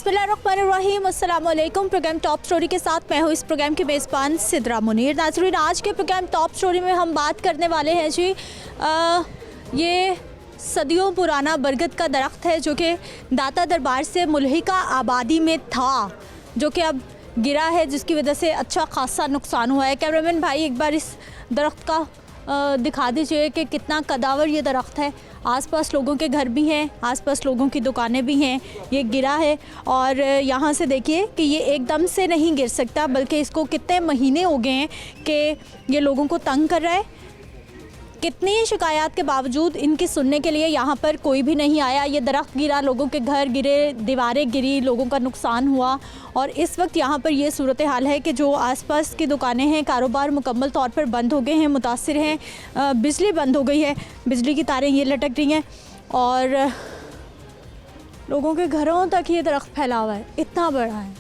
बिस्मिल्लाहिर्रहमानिर्रहीम, अस्सलाम वालेकुम। प्रोग्राम टॉप स्टोरी के साथ मैं हूँ इस प्रोग्राम की मेज़बान सिद्रा मुनीर। नाज़रीन, आज के प्रोग्राम टॉप स्टोरी में हम बात करने वाले हैं जी ये सदियों पुराना बरगद का दरख्त है जो कि दाता दरबार से मुल्हिका आबादी में था, जो कि अब गिरा है, जिसकी वजह से अच्छा खासा नुकसान हुआ है। कैमरामैन भाई एक बार इस दरख्त का दिखा दीजिए कि कितना कदावर ये दरख्त है। आसपास लोगों के घर भी हैं, आसपास लोगों की दुकानें भी हैं। ये गिरा है और यहाँ से देखिए कि ये एकदम से नहीं गिर सकता, बल्कि इसको कितने महीने हो गए हैं कि ये लोगों को तंग कर रहा है। कितनी शिकायत के बावजूद इनकी सुनने के लिए यहाँ पर कोई भी नहीं आया। ये दरख्त गिरा, लोगों के घर गिरे, दीवारें गिरी, लोगों का नुकसान हुआ और इस वक्त यहाँ पर ये सूरत हाल है कि जो आसपास की दुकानें हैं, कारोबार मुकम्मल तौर पर बंद हो गए हैं, मुतासिर हैं। बिजली बंद हो गई है, बिजली की तारें ये लटक रही हैं और लोगों के घरों तक ये दरख्त फैला हुआ है, इतना बड़ा है।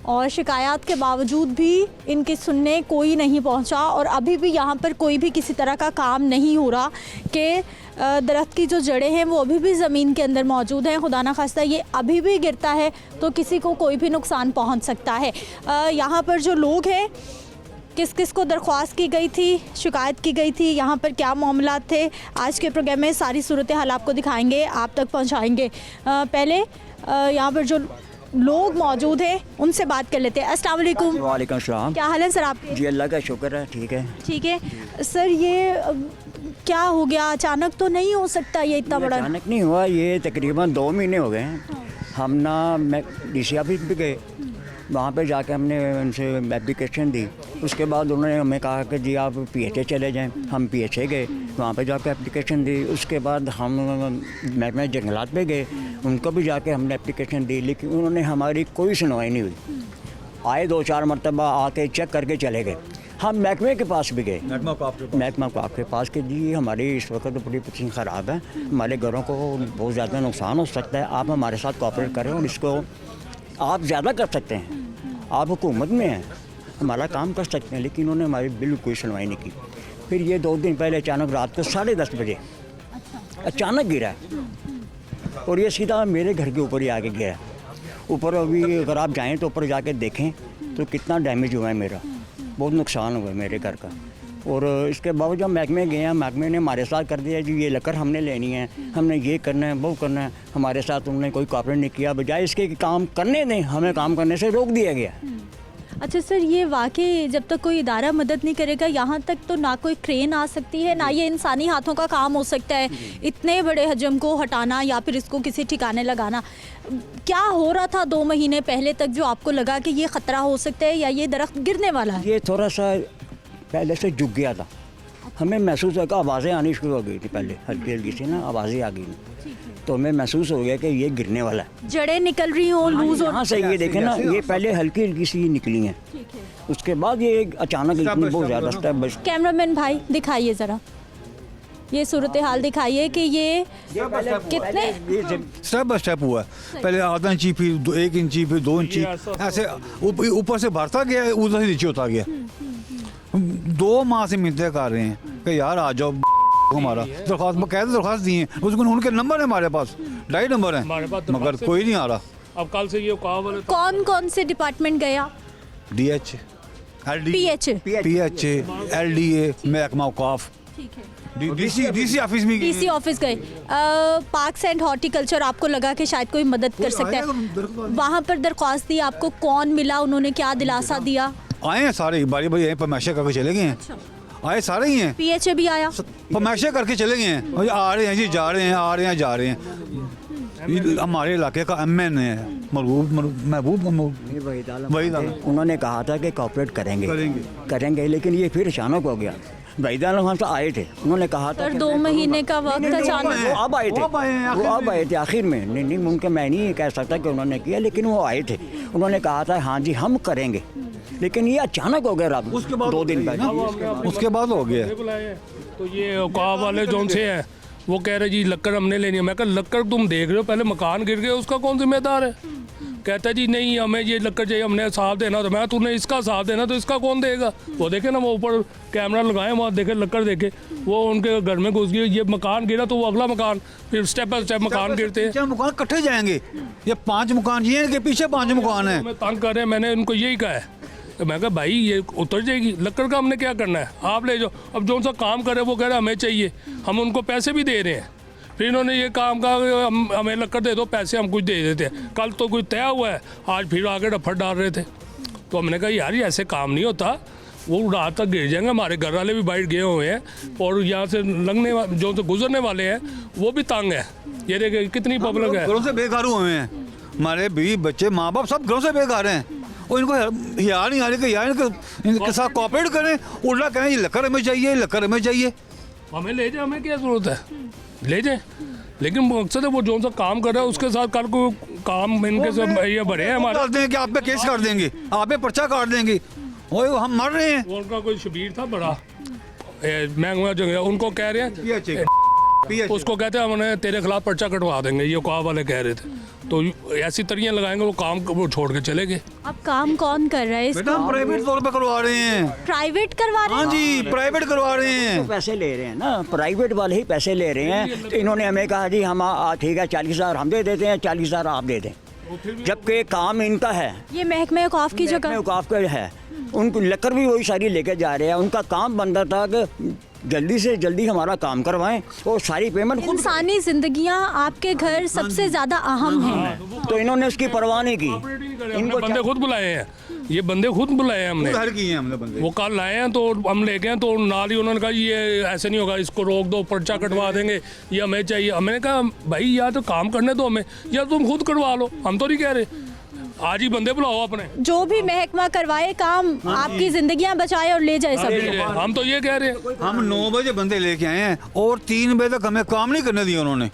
और शिकायत के बावजूद भी इनकी सुनने कोई नहीं पहुंचा और अभी भी यहाँ पर कोई भी किसी तरह का काम नहीं हो रहा कि दरख्त की जो जड़ें हैं वो अभी भी ज़मीन के अंदर मौजूद हैं। खुदा ना खास्ता ये अभी भी गिरता है तो किसी को कोई भी नुकसान पहुंच सकता है। यहाँ पर जो लोग हैं, किस किस को दरख्वास्त की गई थी, शिकायत की गई थी, यहाँ पर क्या मामला थे, आज के प्रोग्राम में सारी सूरत हाल आपको दिखाएंगे, आप तक पहुँचाएँगे। पहले यहाँ पर जो लोग मौजूद हैं उनसे बात कर लेते हैं। अस्सलाम वालेकुम। वालेकुम सलाम। क्या हाल है सर आपके? जी अल्लाह का शुक्र है, ठीक है। ठीक है सर, ये क्या हो गया? अचानक तो नहीं हो सकता ये इतना बड़ा। अचानक नहीं हुआ, ये तकरीबन 2 महीने हो गए हैं। हम ना DC ऑफिस भी गए, वहाँ पे जाके हमने उनसे एप्लीकेशन दी। उसके बाद उन्होंने हमें कहा कि जी आप PHA चले जाएं। हम PHA गए, वहाँ पे जाके एप्लीकेशन दी। उसके बाद हम महकमा जंगलात पे गए, उनको भी जाके हमने एप्लीकेशन दी, लेकिन उन्होंने हमारी कोई सुनवाई नहीं हुई। आए 2-4 मरतबा आके चेक करके चले गए। हम महकमे के पास भी गए, महकमा के पास कि जी हमारी इस वक्त बड़ी पोजीशन ख़राब है, हमारे घरों को बहुत ज़्यादा नुकसान हो सकता है, आप हमारे साथ कोऑपरेट करें और इसको आप ज़्यादा कर सकते हैं, आप हुकूमत में हैं, हमारा काम कर सकते हैं। लेकिन उन्होंने हमारी बिल्कुल कोई सुनवाई नहीं की। फिर ये 2 दिन पहले अचानक रात को 10:30 बजे अचानक गिरा और ये सीधा मेरे घर के ऊपर ही आके गिरा। ऊपर अभी अगर आप जाएं तो ऊपर जाके देखें तो कितना डैमेज हुआ है, मेरा बहुत नुकसान हुआ है मेरे घर का। और इसके बावजूद हम महकमे गए हैं, महकमे ने हमारे साथ कर दिया जी ये लकड़ हमने लेनी है, हमने ये करना है, वो करना है। हमारे साथ उन्होंने कोई कोऑपरेट नहीं किया, बजाय इसके कि काम करने दें, हमें काम करने से रोक दिया गया। अच्छा सर, ये वाकई जब तक कोई इदारा मदद नहीं करेगा यहाँ तक तो ना कोई क्रेन आ सकती है, ना ये इंसानी हाथों का काम हो सकता है इतने बड़े हजम को हटाना या फिर इसको किसी ठिकाने लगाना। क्या हो रहा था 2 महीने पहले तक जो आपको लगा कि ये ख़तरा हो सकता है या ये दरख्त गिरने वाला है? ये थोड़ा सा पहले से झुक गया था, हमें महसूस होगा, आवाज़ें आनी शुरू हो गई थी पहले, हल्की हल्की सी ना आवाज़ें आ गई, तो हमें महसूस हो गया कि ये गिरने वाला है। जड़ें निकल रही हो, लूज हो। हाँ सही, ये देखें ना, ये पहले हल्की हल्की सी निकली हैं, उसके बाद ये अचानक इतनी बहुत ज़्यादा स्टेप। कैमरामैन भाई दिखाइए ज़रा ये सूरत हाल दिखाइए कि ये कितने स्टेप बाय स्टेप हुआ है। पहले आधा इंची, फिर 1 इंची, फिर 2 इंची, ऐसे ऊपर से बढ़ता गया, उधर से नीचे होता गया। 2 माह से मिन्नतें कर रहे हैं कि यार आ जाओ, हमारा दरख्वास्त बकायदा दरख्वास्त दी है, उसको उनके नंबर है हमारे पास, 2.5 नंबर है, मगर कोई नहीं आ रहा। अब कल से ये कौन कौन से डिपार्टमेंट गया? DH, PHA, LDA, महकमा औकाफ, DC ऑफिस में, DC ऑफिस गए। पार्क्स एंड हॉर्टिकल्चर, आपको लगा कि शायद कोई मदद कर सकता है, वहाँ पर दरख्वास्त दी, आपको कौन मिला, उन्होंने क्या दिलासा दिया? आए हैं सारे, बारी बारी यहीं पर मैशा करके चले गए हैं। आए सारे ही हैं। PHA भी आया, मैशा करके चले गए हैं, आ रहे हैं जी, जा रहे हैं, आ रहे हैं, जा रहे हैं। हमारे इलाके का MN है महबूब वहीद आलम, उन्होंने कहा था कि कोऑपरेट करेंगे, लेकिन ये फिर अचानक हो गया। वहीद आलम वहाँ से आए थे, उन्होंने कहा था 2 महीने का वक्त अचानक। वो अब आए थे आखिर में। नहीं मुमकिन, मैं नहीं कह सकता कि उन्होंने किया, लेकिन वो आए थे, उन्होंने कहा था हाँ जी हम करेंगे, लेकिन ये अचानक हो गया रात, 2 दिन पहले, उसके बाद हो गया। तो ये औकाफ वाले जोन से हैं, वो कह रहे जी लक्कड़ हमने लेनी है। मैं कहा लक्कड़ तुम देख रहे हो, पहले मकान गिर गया, उसका कौन जिम्मेदार है? कहता है जी नहीं हमें ये लक्कड़ चाहिए, हमने साथ देना। तो मैं तूने इसका साथ देना तो इसका कौन देगा? वो देखे ना, वो ऊपर कैमरा लगाए वहाँ देखे लक्कड़ देखे, वो उनके घर में घुस गई। ये मकान गिरा तो वो अगला मकान, फिर स्टेप बाय स्टेप मकान गिरते हैं। 4 मकान इकट्ठे जाएंगे। ये 5 मकान ये इनके पीछे 5 मकान हैं। हमें तंग कर रहे हैं। मैंने उनको यही कहा है, तो मैं कहा भाई ये उतर जाएगी लक्कड़ का, हमने क्या करना है, आप ले जाओ। अब जो सा काम करे वो कह रहे हमें चाहिए, हम उनको पैसे भी दे रहे हैं। फिर इन्होंने ये काम कहा कि हमें लक्कड़ दे दो, पैसे हम कुछ दे देते हैं। कल तो कुछ तय हुआ है, आज फिर आगे डफड़ डाल रहे थे। तो हमने कहा यार ये ऐसे काम नहीं होता, वो रात तक गिर जाएंगे। हमारे घर वाले भी बाइट गए हुए हैं और यहाँ से लंघने जो से गुजरने वाले हैं वो भी तंग है। ये देखिए कितनी पब्लिक है। घरों से बेघर हुए हैं, हमारे बीवी बच्चे माँ बाप सब घरों से बेघर हैं। और इनको यार नहीं आ रही कि यार इनके साथ कॉपरेट करें, उल्टा कहें ये लक्कड़ हमें चाहिए, लक्कड़ हमें चाहिए। हमें ले जाए, हमें क्या ज़रूरत है, ले जाए। लेकिन मकसद है वो जो सा काम कर रहा है उसके साथ कल को काम इनके सब ये बड़े हैं हमारे। करते हैं कि आप पे केस कर देंगे, आप पे पर्चा काट देंगे, वो हम मर रहे हैं। उनका कोई शबीर था बड़ा महंगा जगह, उनको कह रहे हैं उसको कहते हैं हमने तेरे खिलाफ पर्चा कटवा देंगे, ये औकाफ वाले कह रहे थे। तो ऐसी तरियां लगाएंगे वो काम वो छोड़ के चले गए। अब काम कौन कर रहा है बेटा हम प्राइवेट तौर पे करवा रहे हैं। प्राइवेट करवा रहे हाँ हैं? जी प्राइवेट करवा रहे तो हैं। पैसे ले रहे हैं ना, प्राइवेट वाले ही पैसे ले रहे हैं। तो इन्होंने हमें कहा जी हम ठीक है 40,000 हम दे देते हैं, 40,000 आप दे दें, जबकि काम इनका है, ये महकमे औकाफ की जगह। औकाफ का है। उनको लक्कड़ भी वही सारी लेके जा रहे हैं। उनका काम बनता था कि जल्दी से जल्दी हमारा काम करवाएं और सारी पेमेंट खुद। इंसानी जिंदगियां आपके घर सबसे ज्यादा अहम है, तो इन्होंने उसकी परवाह नहीं की। इनको बंदे खुद बुलाए हैं, ये बंदे खुद बुलाए हैं हमने। घर किए हैं हमने बंदे। वो कल आए हैं तो हम ले गए, तो नाल ही उन्होंने कहा ये ऐसे नहीं होगा, इसको रोक दो, पर्चा कटवा देंगे, ये हमें चाहिए। हमने कहा भाई या तो काम करने दो हमें, या तुम खुद करवा लो, हम तो नहीं कह रहे। आज ही बंदे बुलाओ अपने, जो भी महकमा करवाए काम, आपकी जिंदगियां बचाए और ले जाए सभी। हम तो ये कह रहे हैं। हम 9 बजे बंदे लेके आए हैं और 3 बजे तक हमें काम नहीं करने दिया उन्होंने।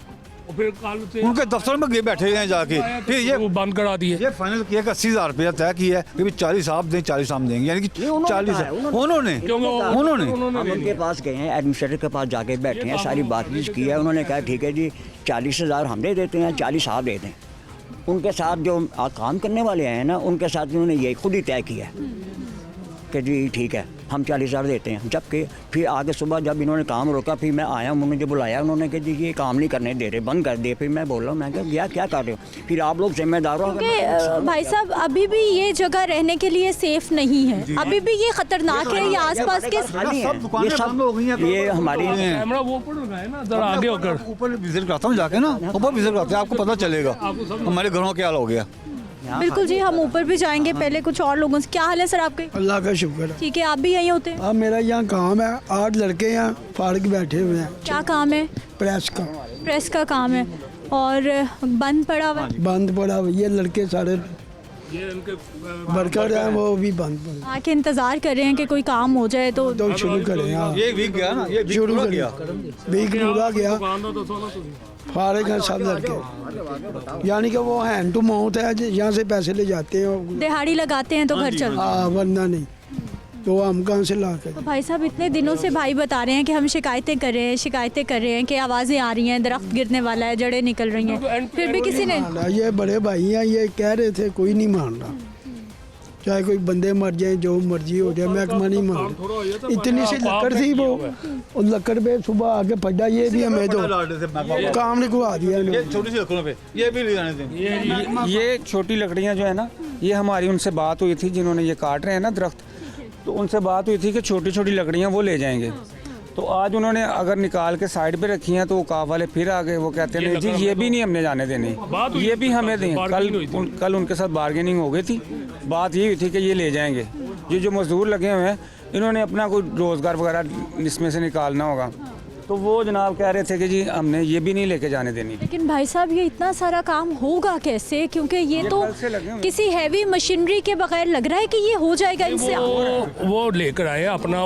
फिर कल से उनके दफ्तर में गए बैठे हैं जाके, फिर ये वो बंद करा दिए। ये फाइनल किया कि 80,000 रुपया तय किया है कि 40 आप दें, 40 हम देंगे, यानी कि 40 उन्होंने हम उनके पास गए हैं, एडमिनिस्ट्रेटर के पास जाके बैठे हैं, सारी बातचीत की है। उन्होंने कहा ठीक है जी 40,000 हम दे देते हैं, 40 आप दे दें। उनके साथ जो काम करने वाले हैं ना, उनके साथ उन्होंने ये खुद ही तय किया कि जी ठीक है हम 40,000 देते हैं। जबकि फिर आगे सुबह जब इन्होंने काम रोका, फिर मैं आया, मुझे बुलाया, उन्होंने कहा जी ये काम नहीं करने दे रहे, बंद कर दिए। फिर मैं बोल रहा हूँ, मैं कहा यार क्या कर रहे हो, फिर आप लोग जिम्मेदार हो। क्योंकि भाई साहब अभी भी ये जगह रहने के लिए सेफ नहीं है, अभी भी ये खतरनाक है। ये आसपास के ये सब ये हमारी कैमरा वो ऊपर लगाए ना, जरा आगे होकर ऊपर विजिट करता हूँ जाके ना, ऊपर विजिट करते हैं, आपको पता चलेगा हमारे घरों क्या हाल हो गया। बिल्कुल जी, हम ऊपर भी जाएंगे। पहले कुछ और लोगों से, क्या हाल है सर आपके? अल्लाह का शुक्र है। ठीक है, आप भी यहीं होते हैं? अब मेरा यहाँ काम है, 8 लड़के यहाँ फाड़ के बैठे हुए हैं। क्या काम है? प्रेस का। प्रेस का काम है और बंद पड़ा हुआ है? बंद पड़ा हुआ, ये लड़के सारे ये इनके वर्कर हैं वो भी बंद पड़े। आके इंतजार कर रहे हैं कि कोई काम हो जाए तो तो शुरू करें। हाँ ये वीक गया ना, ये शुरू पूरा करें। वीक पूरा गया, फाड़े हैं सब लड़के। यानी कि वो हैंड टू माउथ है, यहाँ से पैसे ले जाते हैं, दिहाड़ी लगाते हैं तो घर चल। हाँ वरना नहीं तो हम कहाँ से ला कर। तो भाई साहब इतने दिनों से भाई बता रहे हैं कि हम शिकायतें कर रहे हैं कि आवाज़ें आ रही हैं, दरख्त गिरने वाला है, जड़ें निकल रही हैं, फिर भी किसी ने। ये बड़े भाई हैं, ये कह रहे थे, कोई नहीं मान रहा। चाहे कोई बंदे मर जाए, जो मर्जी हो जाए, महकमा नहीं मान रहा। इतनी सी लकड़ थी वो, और लकड़ पे सुबह आके पड़ा, ये भी हमें तो काम नहीं करवा दिया। छोटी सी लकड़ों पे ये भी ले जाने दें। ये छोटी लकड़ियाँ जो है ना, ये हमारी उनसे बात हुई थी, जिन्होंने ये काट रहे हैं ना दरख्त, तो उनसे बात हुई थी कि छोटी छोटी लकड़ियाँ वो ले जाएंगे। तो आज उन्होंने अगर निकाल के साइड पे रखी हैं, तो औकाफ वाले फिर आ गए, वो कहते हैं जी ये भी नहीं हमने जाने देनी, ये भी हमें दें। कल उनके साथ बार्गेनिंग हो गई थी, बात ये हुई थी कि ये ले जाएंगे। ये जो मजदूर लगे हुए हैं, इन्होंने अपना कोई रोज़गार वगैरह इसमें से निकालना होगा, तो वो जनाब कह रहे थे कि जी हमने ये भी नहीं लेके जाने देनी। लेकिन भाई साहब ये इतना सारा काम होगा कैसे, क्योंकि ये तो किसी हैवी मशीनरी के बगैर लग रहा है कि ये हो जाएगा इनसे। वो लेकर आए अपना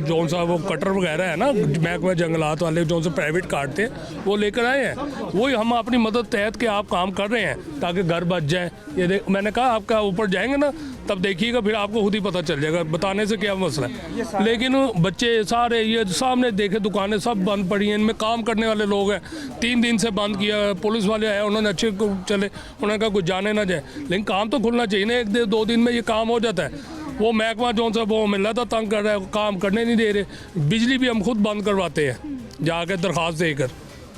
जो सा वो कटर वगैरह है ना, महकमा जंगलात वाले जो से प्राइवेट काटते हैं, वो लेकर आए हैं। वही हम अपनी मदद तहत के आप काम कर रहे हैं ताकि घर बच जाए। ये मैंने कहा आपका ऊपर जाएंगे ना, तब देखिएगा, फिर आपको खुद ही पता चल जाएगा, बताने से क्या मसला है। लेकिन बच्चे सारे ये सामने देखे दुकानें सब बंद पड़ी हैं, इनमें काम करने वाले लोग हैं, 3 दिन से बंद किया। पुलिस वाले आए, उन्होंने अच्छे चले, उन्होंने कहा कुछ जाने ना जाए, लेकिन काम तो खुलना चाहिए ना, 1-2 दिन में ये काम हो जाता है। वो महकमा जो सा वो मिल रहा था तंग कर रहा है, काम करने नहीं दे रहे। बिजली भी हम खुद बंद करवाते हैं, जाके दरख्वास्त देकर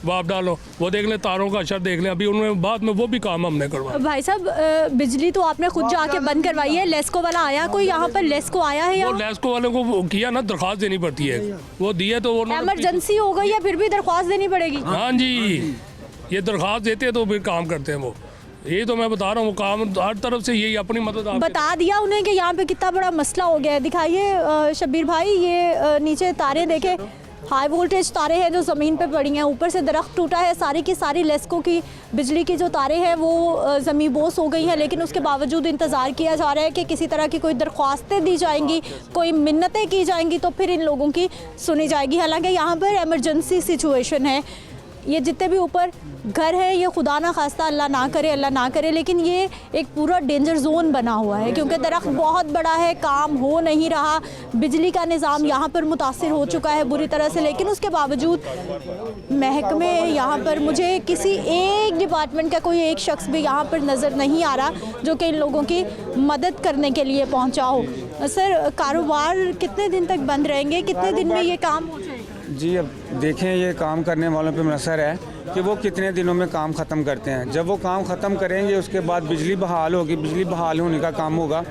वो आप डालो, वो देख लें, तारों का असर देख लें। अभी उन्होंने बाद में वो भी काम हमने करवाया। भाई साहब बिजली तो आपने खुद जाके बंद करवाई है, लेस्को वाला आया कोई यहाँ पर? लेस्को आया है वो यहाँ? लेस्को वालों को किया ना, दरख्वास्त देनी पड़ती है, वो दिए तो वो इमरजेंसी हो गई है फिर भी दरख्वास्त देनी पड़ेगी? हाँ जी, ये दरख्वास्त देते हैं तो फिर काम करते हैं वो। यही तो मैं बता रहा हूँ, काम हर तरफ से यही अपनी मदद बता दिया उन्हें कि यहाँ पे कितना बड़ा मसला हो गया है। दिखाइए शब्बीर भाई, ये नीचे तारें देखे, हाई वोल्टेज तारें हैं जो ज़मीन पे पड़ी हैं, ऊपर से दरख्त टूटा है, सारी की सारी लेस्को की बिजली की जो तारें हैं वो ज़मीन बोस हो गई हैं। लेकिन उसके बावजूद इंतज़ार किया जा रहा है कि किसी तरह की कोई दरख्वास्तें दी जाएंगी, कोई मिन्नतें की जाएंगी तो फिर इन लोगों की सुनी जाएगी। हालांकि यहाँ पर एमरजेंसी सिचुएशन है, ये जितने भी ऊपर घर है ये खुदा ना खास्ता, अल्लाह ना करे, लेकिन ये एक पूरा डेंजर जोन बना हुआ है क्योंकि दरख्त बहुत बड़ा है, काम हो नहीं रहा, बिजली का निज़ाम यहाँ पर मुतासिर हो चुका है बुरी तरह से। लेकिन उसके बावजूद महकमे यहाँ पर, मुझे किसी एक डिपार्टमेंट का कोई एक शख्स भी यहाँ पर नज़र नहीं आ रहा जो कि इन लोगों की मदद करने के लिए पहुँचा हो। सर, कारोबार कितने दिन तक बंद रहेंगे, कितने दिन में ये काम हो जाएगा? जी अब देखें, ये काम करने वालों पे मुनसर है कि वो कितने दिनों में काम ख़त्म करते हैं। जब वो काम ख़त्म करेंगे उसके बाद बिजली बहाल होगी, बिजली बहाल होने का काम होगा।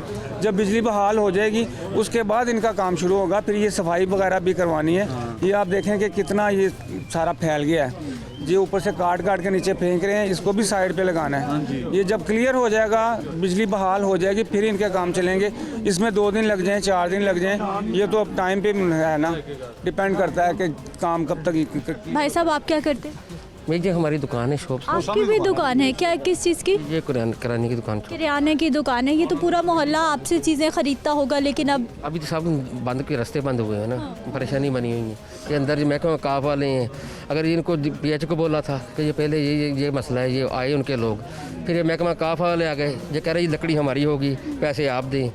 जब बिजली बहाल हो जाएगी उसके बाद इनका काम शुरू होगा। फिर ये सफाई वगैरह भी करवानी है। ये आप देखें कि कितना ये सारा फैल गया है, ये ऊपर से काट के नीचे फेंक रहे हैं, इसको भी साइड पे लगाना है। ये जब क्लियर हो जाएगा, बिजली बहाल हो जाएगी, फिर इनके काम चलेंगे। इसमें 2 दिन लग जाएं, 4 दिन लग जाएं, ये तो अब टाइम पे है ना, डिपेंड करता है कि काम कब तक। भाई साहब, आप क्या करते हैं? मेरी हमारी दुकान है, शॉप। आपकी भी दुकान है क्या? किस चीज़ की? ये किराने की दुकान। किराने की दुकान है। ये तो पूरा मोहल्ला आपसे चीज़ें खरीदता होगा, लेकिन अब अभी तो सब बंद के रास्ते बंद हुए हैं ना, परेशानी बनी हुई है कि अंदर जो महकमा काफ वाले हैं, अगर इनको PH को बोला था कि ये पहले ये मसला है, ये आए उनके लोग, फिर ये महकमा काफ वाले आ गए, ये कह रहे ये लकड़ी हमारी होगी, पैसे आप दें,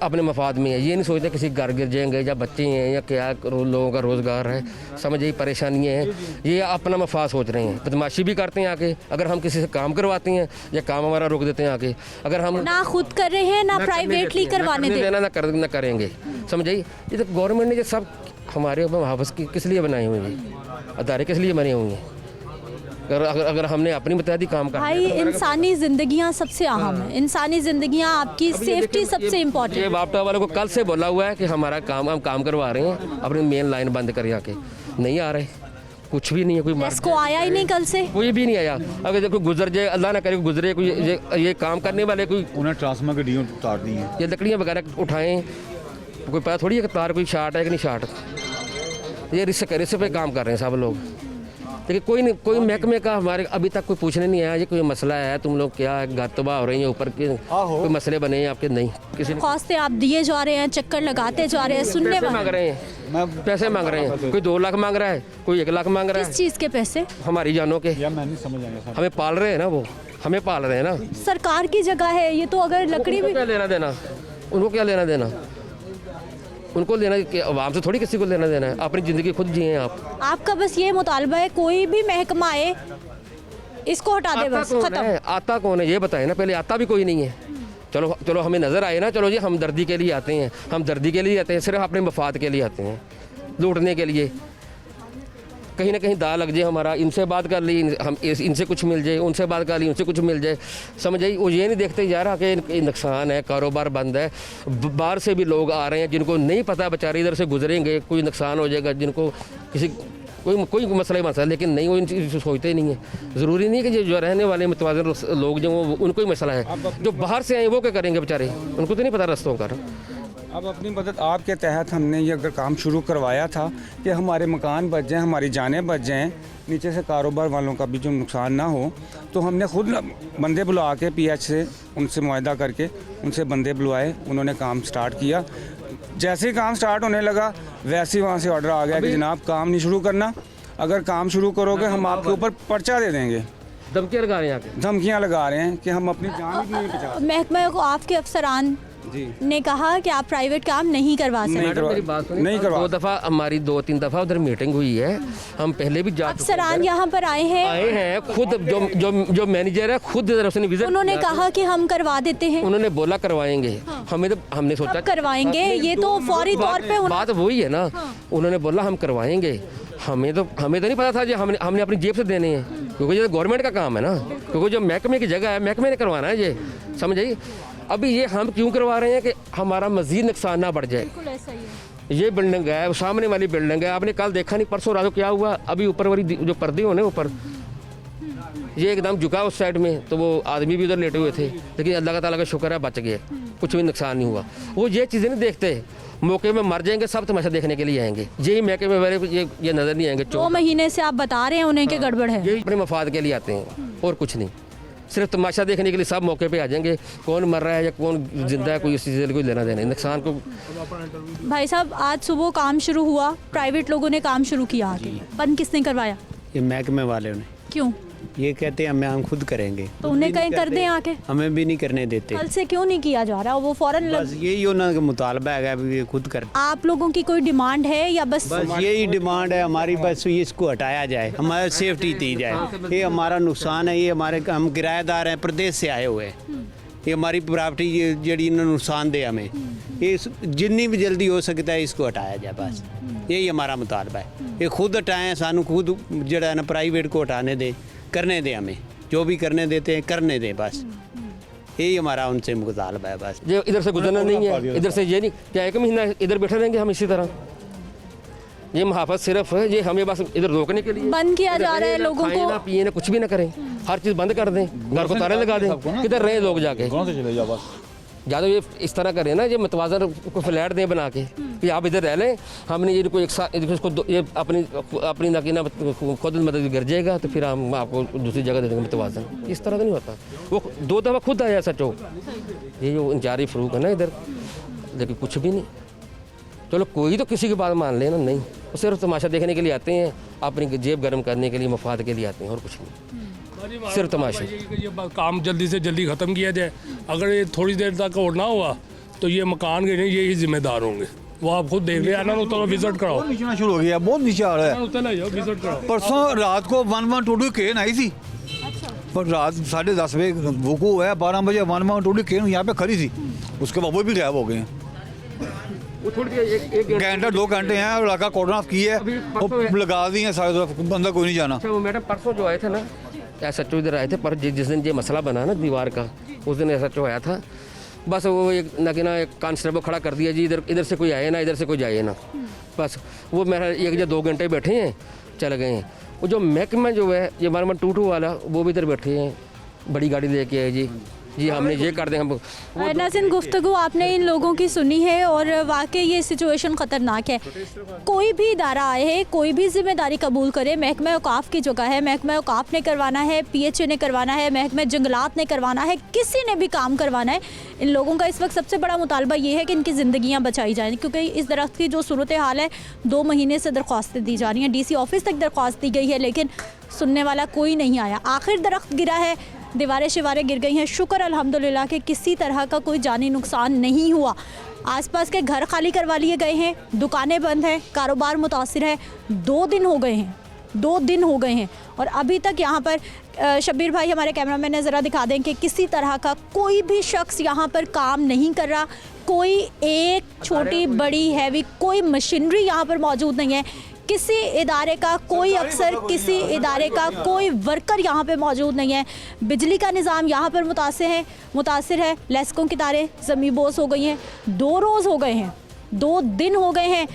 अपने मफाद में है। ये नहीं सोचते किसी घर गिर जाएंगे या बच्चे हैं या क्या लोगों का रोज़गार है, समझ यही परेशानियाँ हैं। ये अपना मफाद सोच रहे हैं, बदमाशी भी करते हैं आके। अगर हम किसी से काम करवाते हैं या काम हमारा रोक देते हैं आके, अगर हम ना खुद कर रहे हैं ना प्राइवेटली करवाने देना, ना करेंगे, समझिए। ये तो गवर्नमेंट ने जो सब हमारे वापस किस लिए बनाए हुए हैं, अदारे किस लिए बने हुए हैं? अगर हमने अपनी मुताबिक काम करना भाई, इंसानी ज़िंदगियां सबसे अहम है, इंसानी ज़िंदगियां, आपकी सेफ्टी सबसे इम्पोर्टेंट। ये बापटा वालों को कल से बोला हुआ है कि हमारा काम हम काम करवा रहे हैं, अपनी मेन लाइन बंद कर आके नहीं आ रहे, कुछ भी नहीं है। कोई इसको आया ही नहीं कल से, कोई भी नहीं आया। अगर कोई गुजर जाए, अल्लाह ना करे गुजरे, कोई ये काम करने वाले कोई उन्हें ट्रांसफार्मर की डीओ उतार दी है, ये लकड़ियाँ वगैरह उठाएं, कोई पता थोड़ी है कि तार कोई शार्ट है कि नहीं शार्ट। ये रिस्क पे काम कर रहे हैं सब लोग, लेकिन कोई महकमे का हमारे अभी तक कोई पूछने नहीं आया ये कोई मसला है, तुम लोग क्या घर तबाह हो रही हैं, ऊपर के कोई मसले बने हैं आपके? नहीं, किसी ने खास्ते आप दिए जा रहे हैं, चक्कर लगाते जा रहे हैं, सुनने पैसे मांग रहे हैं, पैसे मांग रहे हैं। कोई 2 लाख मांग रहा है, कोई 1 लाख मांग रहा किस है। चीज़ के पैसे? हमारी जानों के, या मैं नहीं समझ आया। हमें पाल रहे हैं ना, वो हमें पाल रहे हैं ना। सरकार की जगह है ये, तो अगर लकड़ी भी क्या लेना देना, उनको क्या लेना देना, उनको लेना आवाम से थोड़ी किसी को लेना देना है। अपनी ज़िंदगी खुद जिए आप। आपका बस ये मुतालबा है कोई भी महकमा आए इसको हटा दे, बस खत्म। आता कौन है ये बताए ना, पहले आता भी कोई नहीं है। चलो हमें नज़र आए ना, चलो जी हम दर्दी के लिए आते हैं, हम दर्दी के लिए आते हैं, सिर्फ अपने मफाद के लिए आते हैं, लूटने के लिए। कहीं ना कहीं दाल लग जाए हमारा, इनसे बात कर ली, हम इनसे कुछ मिल जाए, उनसे बात कर ली, उनसे कुछ मिल जाए, समझ आई। वो ये नहीं देखते यार कि नुकसान है, कारोबार बंद है, बाहर से भी लोग आ रहे हैं जिनको नहीं पता, बेचारे इधर से गुजरेंगे, कोई नुकसान हो जाएगा, जिनको किसी कोई मसला, लेकिन नहीं, वो इन चीज़ सोचते ही नहीं है। ज़रूरी नहीं कि जो रहने वाले मुतवाज़िर लोग जो उनको ही मसला है, जो बाहर से आए वो क्या करेंगे बेचारे, उनको तो नहीं पता रास्तों का। अब अपनी मदद आपके तहत हमने ये अगर काम शुरू करवाया था कि हमारे मकान बच जाएँ, हमारी जानें बच जाएँ, नीचे से कारोबार वालों का भी जो नुकसान ना हो, तो हमने खुद बंदे बुला के PH से उनसे मुआहदा करके उनसे बंदे बुलवाए, उन्होंने काम स्टार्ट किया। जैसे ही काम स्टार्ट होने लगा वैसे ही वहाँ से ऑर्डर आ गया कि जनाब काम नहीं शुरू करना, अगर काम शुरू करोगे हम आपके ऊपर पर्चा दे देंगे। धमकियाँ लगा रहे हैं, धमकियाँ लगा रहे हैं कि हम अपनी जान भी नहीं बचा। महकमे को आपके अफसरान ने कहा कि आप प्राइवेट काम नहीं करवा सकते। मैडम मेरी बात सुनिए, नहीं करवा- 2 दफ़ा हमारी 2-3 दफ़ा उधर मीटिंग हुई है, हम पहले भी जा चुके अफसरान यहाँ पर आए आए हैं, हैं, खुद जो मैनेजर है खुद इधर उसने विजिट उन्होंने कहा कि हम करवा देते हैं। उन्होंने बोला करवाएंगे, हमें तो हमने सोचा कब करवाएंगे? ये तो फौरी तौर पे होना। बात वही है ना, उन्होंने बोला हम करवाएंगे, हमें तो नहीं पता था जो हमने अपनी जेब से देने हैं, क्योंकि ये गवर्नमेंट का काम है ना, क्योंकि जो महकमे की जगह है महकमे ने करवाना है, ये समझ आइए। अभी ये हम क्यों करवा रहे हैं कि हमारा मजीद नुकसान ना बढ़ जाए। ये बिल्डिंग है, वो सामने वाली बिल्डिंग है, आपने कल देखा नहीं परसों रात को क्या हुआ, अभी ऊपर वाली जो पर्दे होने ऊपर ये एकदम झुका उस साइड में, तो वो आदमी भी उधर लेटे हुए थे, लेकिन अल्लाह ताला का शुक्र है बच गए, कुछ भी नुकसान नहीं हुआ। वो ये चीज़ें नहीं देखते, मौके में मर जाएंगे सब तमाशा देखने के लिए आएंगे, यही महकमे में मेरे ये नज़र नहीं आएंगे। 2 महीने से आप बता रहे हैं उन्हें कि गड़बड़ है। यही अपने मफाद के लिए आते हैं और कुछ नहीं, सिर्फ तमाशा देखने के लिए सब मौके पे आ जाएंगे, कौन मर रहा है या कौन जिंदा है, कोई इस चीज़ से कोई लेना देना नहीं। नुकसान को भाई साहब, आज सुबह काम शुरू हुआ, प्राइवेट लोगों ने काम शुरू किया आके, बंद किसने करवाया? ये महकमे वाले ने, क्यों? ये कहते हैं हम खुद करेंगे, तो उन्हें कहीं कर दें आके। हमें भी नहीं करने देते। कल से क्यों नहीं किया जा रहा? वो फौरन बस यही उनका मुतालबा है कि ये खुद कर। आप लोगों की कोई डिमांड है या बस यही डिमांड है हमारी, बस इसको हटाया जाए, हमारी सेफ्टी दी जाए। ये हमारा नुकसान है, ये हम किराएदार हैं, प्रदेश से आए हुए हैं, ये हमारी प्रॉपर्टी जी नुकसान दे हमें, ये जितनी भी जल्दी हो सकता है इसको हटाया जाए, बस यही हमारा मुतालबा है। ये खुद हटाएं, सानू खुद जड़ा ना प्राइवेट को हटाने दें, करने दें, हमें जो भी करने देते हैं करने दें, बस यही हमारा उनसे मुतालबा है। बस जो इधर से गुजरना नहीं है, इधर से ये नहीं क्या 1 महीना इधर बैठे रहेंगे हम इसी तरह, ये मुहाफत सिर्फ है, ये हमें बस इधर रोकने के लिए बंद किया जा रहा है इधर लोगों खाएं को। ना पिए ना कुछ भी ना करें, हर चीज़ बंद कर दें, घर को तारे लगा दें, किधर रहे लोग जाके। चले जाओ बस। या तो ये इस तरह करें ना, ये मतवाजन को फ्लैट दें बना के कि आप इधर रह लें, हमने ये कोई एक साथ इसको ये अपनी नकीना खुद मदद गिर जाएगा, तो फिर हम आपको दूसरी जगह दे देंगे मतवाजन। इस तरह का नहीं होता। वो 2 दफ़ा खुद आया सचो, ये जो इंचारी फरूक है ना इधर, लेकिन कुछ भी नहीं। चलो कोई तो किसी की बात मान लेना, नहीं, वो सिर्फ तमाशा देखने के लिए आते हैं, अपनी जेब गर्म करने के लिए, मफाद के लिए आते हैं और कुछ नहीं, सिर्फ तमाशा। ये काम जल्दी से जल्दी ख़त्म किया जाए, अगर ये थोड़ी देर तक और ना हुआ तो ये मकान के नहीं यही जिम्मेदार होंगे। वो आप खुद देख ले, आना उतना विजिट कराओ, नीचे आना शुरू हो गया, बहुत नीचे आ रहा है। उतना जाओ विजिट कराओ। परसों रात को 1122 केन आई थी, पर रात 10:30 बजे वुकू है, 12 बजे 1122 केन यहाँ पे खड़ी थी, उसके बाद वो भी गायब हो गए हैं। वो थोड़ी देर एक घंटा 2 घंटे हैं, लगा कॉर्डन ऑफ की है, वो लगा दी है सारी तरफ, बंदा कोई नहीं जाना। अच्छा वो मैडम परसों जो आए थे ना, SHO इधर आए थे, पर जिस दिन ये मसला बना ना दीवार का, उस दिन SHO आया था, बस वो एक एक कांस्टेबल खड़ा कर दिया जी, इधर से कोई आए ना, इधर से कोई जाए ना, बस वो मेरा 1 या 2 घंटे बैठे हैं, चले गए हैं। वो जो महकमा जो है ये 1122 वाला, वो भी इधर बैठे हैं, बड़ी गाड़ी लेके आए जी, हमने ये कर दें हम। नाज़रीन, गुफ्तगू आपने इन लोगों की सुनी है और वाकई ये सिचुएशन ख़तरनाक है। कोई भी इदारा आए है, कोई भी जिम्मेदारी कबूल करे, महकमा औकाफ की जगह है, महकमा औकाफ ने करवाना है, PHA ने करवाना है, महकमा जंगलात ने करवाना है, किसी ने भी काम करवाना है। इन लोगों का इस वक्त सबसे बड़ा मुतालबा ये है कि इनकी ज़िंदगियाँ बचाई जाएँ, क्योंकि इस दरख्त की जो सूरत हाल है, 2 महीने से दरख्वास्तें दी जा रही हैं, DC ऑफिस तक दरख्वास्त दी गई है, लेकिन सुनने वाला कोई नहीं आया। आखिर दरख्त गिरा है, दीवारें शिवारें गिर गई हैं, शुक्र अल्हम्दुलिल्लाह कि किसी तरह का कोई जानी नुकसान नहीं हुआ। आसपास के घर खाली करवा लिए गए हैं, दुकानें बंद हैं, कारोबार मुतासिर है। 2 दिन हो गए हैं, 2 दिन हो गए हैं और अभी तक यहाँ पर शब्बीर भाई हमारे कैमरामैन ने ज़रा दिखा दें कि किसी तरह का कोई भी शख्स यहाँ पर काम नहीं कर रहा। कोई एक छोटी बड़ी हैवी कोई मशीनरी यहाँ पर मौजूद नहीं है, किसी इदारे का कोई अफसर, किसी इदारे का कोई वर्कर यहाँ पे मौजूद नहीं है। बिजली का निज़ाम यहाँ पर मुतासिर है। लेस्कों की तारें ज़मीबोस हो गई हैं, 2 रोज़ हो गए हैं, 2 दिन हो गए हैं।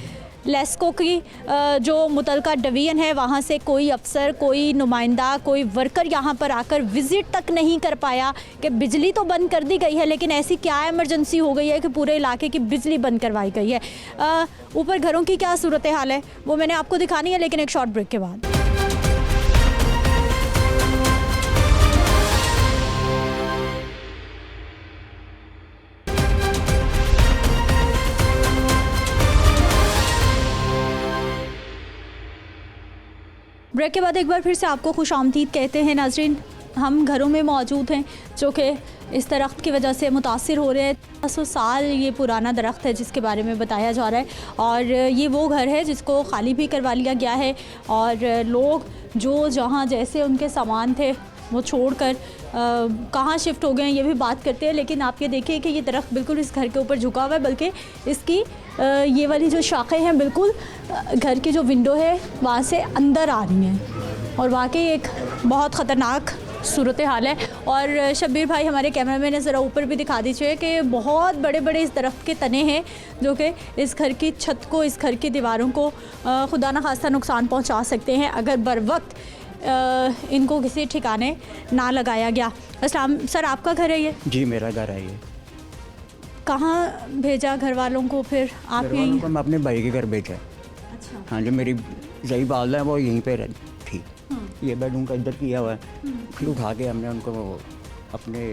लेस्को की जो मुतलका डिवीज़न है वहाँ से कोई अफसर, कोई नुमाइंदा, कोई वर्कर यहाँ पर आकर विज़िट तक नहीं कर पाया कि बिजली तो बंद कर दी गई है, लेकिन ऐसी क्या इमरजेंसी हो गई है कि पूरे इलाके की बिजली बंद करवाई गई है। ऊपर घरों की क्या सूरत हाल है वो मैंने आपको दिखानी है, लेकिन एक शॉर्ट ब्रेक के बाद। ब्रेक के बाद एक बार फिर से आपको खुश आमदीद कहते हैं नाजरीन। हम घरों में मौजूद हैं जो कि इस दरख्त की वजह से मुतासिर हो रहे हैं। 100 साल ये पुराना दरख्त है जिसके बारे में बताया जा रहा है और ये वो घर है जिसको खाली भी करवा लिया गया है और लोग जो जहाँ जैसे उनके सामान थे वो छोड़कर कहाँ शिफ्ट हो गए हैं ये भी बात करते हैं। लेकिन आप ये देखिए कि ये दरख्त बिल्कुल इस घर के ऊपर झुका हुआ है, बल्कि इसकी ये वाली जो शाखें हैं बिल्कुल घर की जो विंडो है वहाँ से अंदर आ रही हैं और वाकई एक बहुत ख़तरनाक सूरत हाल है। और शब्बीर भाई हमारे कैमरामैन ने ज़रा ऊपर भी दिखा दीजिए कि बहुत बड़े बड़े इस दरख्त के तने हैं जो कि इस घर की छत को, इस घर की दीवारों को खुदा न खास्ता नुकसान पहुंचा सकते हैं अगर बर वक्त इनको किसी ठिकाने ना लगाया गया। अस्सलाम सर, आपका घर है ये? जी मेरा घर है ये। कहाँ भेजा घर वालों को फिर आप घर यहीं? वालों को मैं अपने भाई के घर भेजा। अच्छा। हाँ, जो मेरी जही बाल है वो यहीं पे थी। ये बेड उनका इधर किया हुआ है, फिर उठा के हमने उनको अपने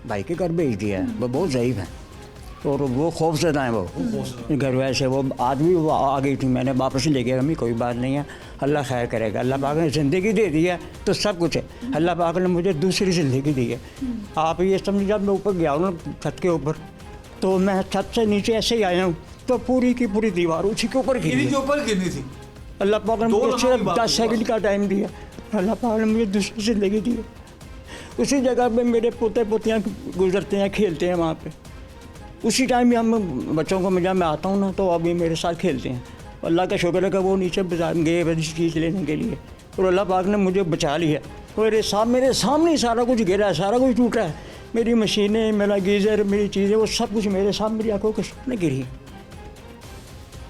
भाई के घर भेज दिया है। वो बहुत ज़ईफ़ है और वो खौफज़दा है। वो घर वैसे वो आदमी वो आ गई थी, मैंने वापस ले गया। हमें कोई बात नहीं है, अल्लाह खैर करेगा। अल्लाह पाक ने ज़िंदगी दे दी है तो सब कुछ है। अल्लाह पाक ने मुझे दूसरी ज़िंदगी दी है। आप ये समझ, जब मैं ऊपर गया हूँ ना छत के ऊपर, तो मैं छत से नीचे ऐसे ही आया हूँ तो पूरी की पूरी दीवार उसी के ऊपर गिरी थी। अल्लाह पाक ने मुझे सिर्फ 10 सेकंड का टाइम दिया। अल्लाह पाक ने मुझे दूसरी ज़िंदगी दी है। उसी जगह पे मेरे पोते पोतियाँ गुजरते हैं, खेलते हैं वहाँ पे। उसी टाइम भी हम बच्चों को जब मैं आता हूँ ना तो अभी मेरे साथ खेलते हैं। अल्लाह का शुक्र है कि वो नीचे गए इस चीज़ लेने के लिए और अल्लाह पाक ने मुझे बचा लिया। मेरे सामने सारा कुछ गिरा है, सारा कुछ टूटा है। मेरी मशीनें, मेरा गीज़र, मेरी चीज़ें, वो सब कुछ मेरे सामने, मेरी आंखों के सामने गिरी है।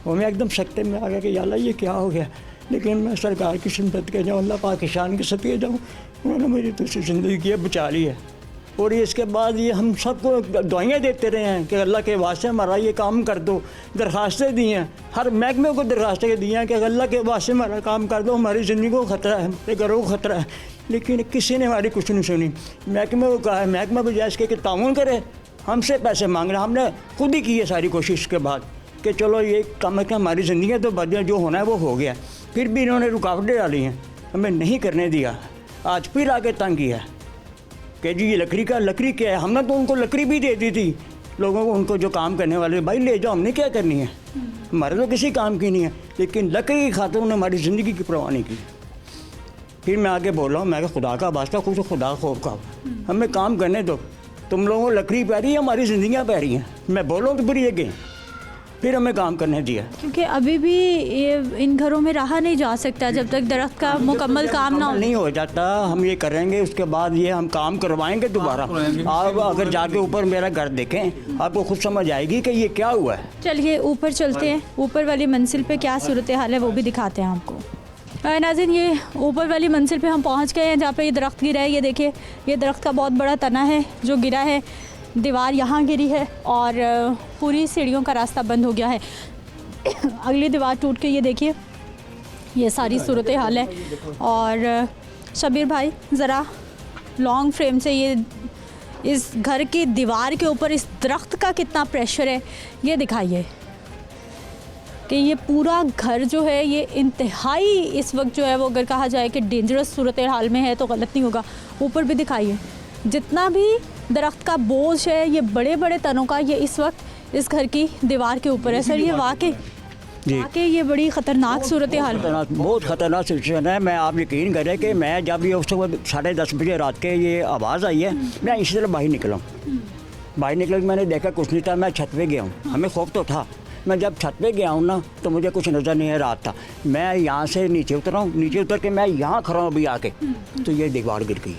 और मैं एकदम सकते में आ गया कि या अल्लाह ये क्या हो गया। लेकिन मैं सरकार की सिमत के जाऊँ, अल्लाह पाक की शान के सदके जाऊँ, उन्होंने मेरी दूसरी ज़िंदगी की बचा ली है। और ये इसके बाद ये हम सबको दुआएं देते रहे हैं कि अल्लाह के वास्ते हमारा ये काम कर दो। दरख्वास्तें दी हैं, हर महकमे को दरख्वास्तें दी हैं कि अल्लाह के वास्ते हमारा काम कर दो, हमारी ज़िंदगी को ख़तरा है, हमारे घरों को ख़तरा है। लेकिन किसी ने हमारी कुछ नहीं सुनी। महकमे को कहा है, महकमा बजाय इसके कि ताउन करे, हमसे पैसे मांग रहे। हमने खुद ही की है सारी कोशिश के बाद कि चलो ये कम है कि हमारी ज़िंदगी तो बदल, जो होना है वो हो गया। फिर भी इन्होंने रुकावटें डाली हैं, हमें नहीं करने दिया। आज फिर आके तंग किया कि जी ये लकड़ी क्या है। हमने तो उनको लकड़ी भी दे दी थी लोगों को, उनको जो काम करने वाले, भाई ले जाओ, हमने क्या करनी है, हमारे तो किसी काम की नहीं है। लेकिन लकड़ी की खातिर उन्होंने हमारी ज़िंदगी की परवाह नहीं की। फिर मैं आगे बोल रहा हूँ, मैं खुदा का वास्ता कुछ खुदा खौफ का, हमें काम करने दो। तुम लोगों को लकड़ी पै रही है, हमारी ज़िंदगियाँ पै रही हैं। मैं बोलूँ तो फिर ये गए, फिर हमें काम करने दिया। क्योंकि अभी भी ये इन घरों में रहा नहीं जा सकता जब तक दरख्त का मुकम्मल काम ना हो। नहीं हो जाता, हम ये करेंगे, उसके बाद ये हम काम करवाएंगे दोबारा। आप अगर जाके ऊपर मेरा घर देखें आपको खुद समझ आएगी कि ये क्या हुआ है। चलिए ऊपर चलते हैं, ऊपर वाली मंजिल पे क्या सूरत हाल है वो भी दिखाते हैं आपको। नाज़रीन, ये ऊपर वाली मंजिल पे हम पहुंच गए हैं जहाँ पे ये दरख्त गिरा है। ये देखिए, ये दरख्त का बहुत बड़ा तना है जो गिरा है। दीवार यहाँ गिरी है और पूरी सीढ़ियों का रास्ता बंद हो गया है। अगली दीवार टूट के ये देखिए, ये सारी सूरत हाल है। और शब्बीर भाई ज़रा लॉन्ग फ्रेम से ये इस घर की दीवार के ऊपर इस दरख्त का कितना प्रेशर है ये दिखाइए कि ये पूरा घर जो है ये इंतहाई इस वक्त जो है वो अगर कहा जाए कि डेंजरस सूरत हाल में है तो गलत नहीं होगा। ऊपर भी दिखाइए, जितना भी दरख्त का बोझ है, ये बड़े बड़े तनों का, ये इस वक्त इस घर की दीवार के ऊपर है। सर ये वाकई ये बड़ी ख़तरनाक सूरत हाल है, बहुत ख़तरनाक सिचुएशन है। मैं आप यकीन करें कि मैं जब ये उस वक्त 10:30 बजे रात के ये आवाज़ आई है, मैं इसी तरह बाहर निकला हूँ। बाहर निकल के मैंने देखा कुछ नहीं था, मैं छत पे गया हूँ। हमें खौफ तो था। मैं जब छत पे गया हूँ ना तो मुझे कुछ नज़र नहीं है, रात था। मैं यहाँ से नीचे उतरा हूँ, नीचे उतर के मैं यहाँ खड़ा हूँ अभी आके, तो ये दीवार गिर गई।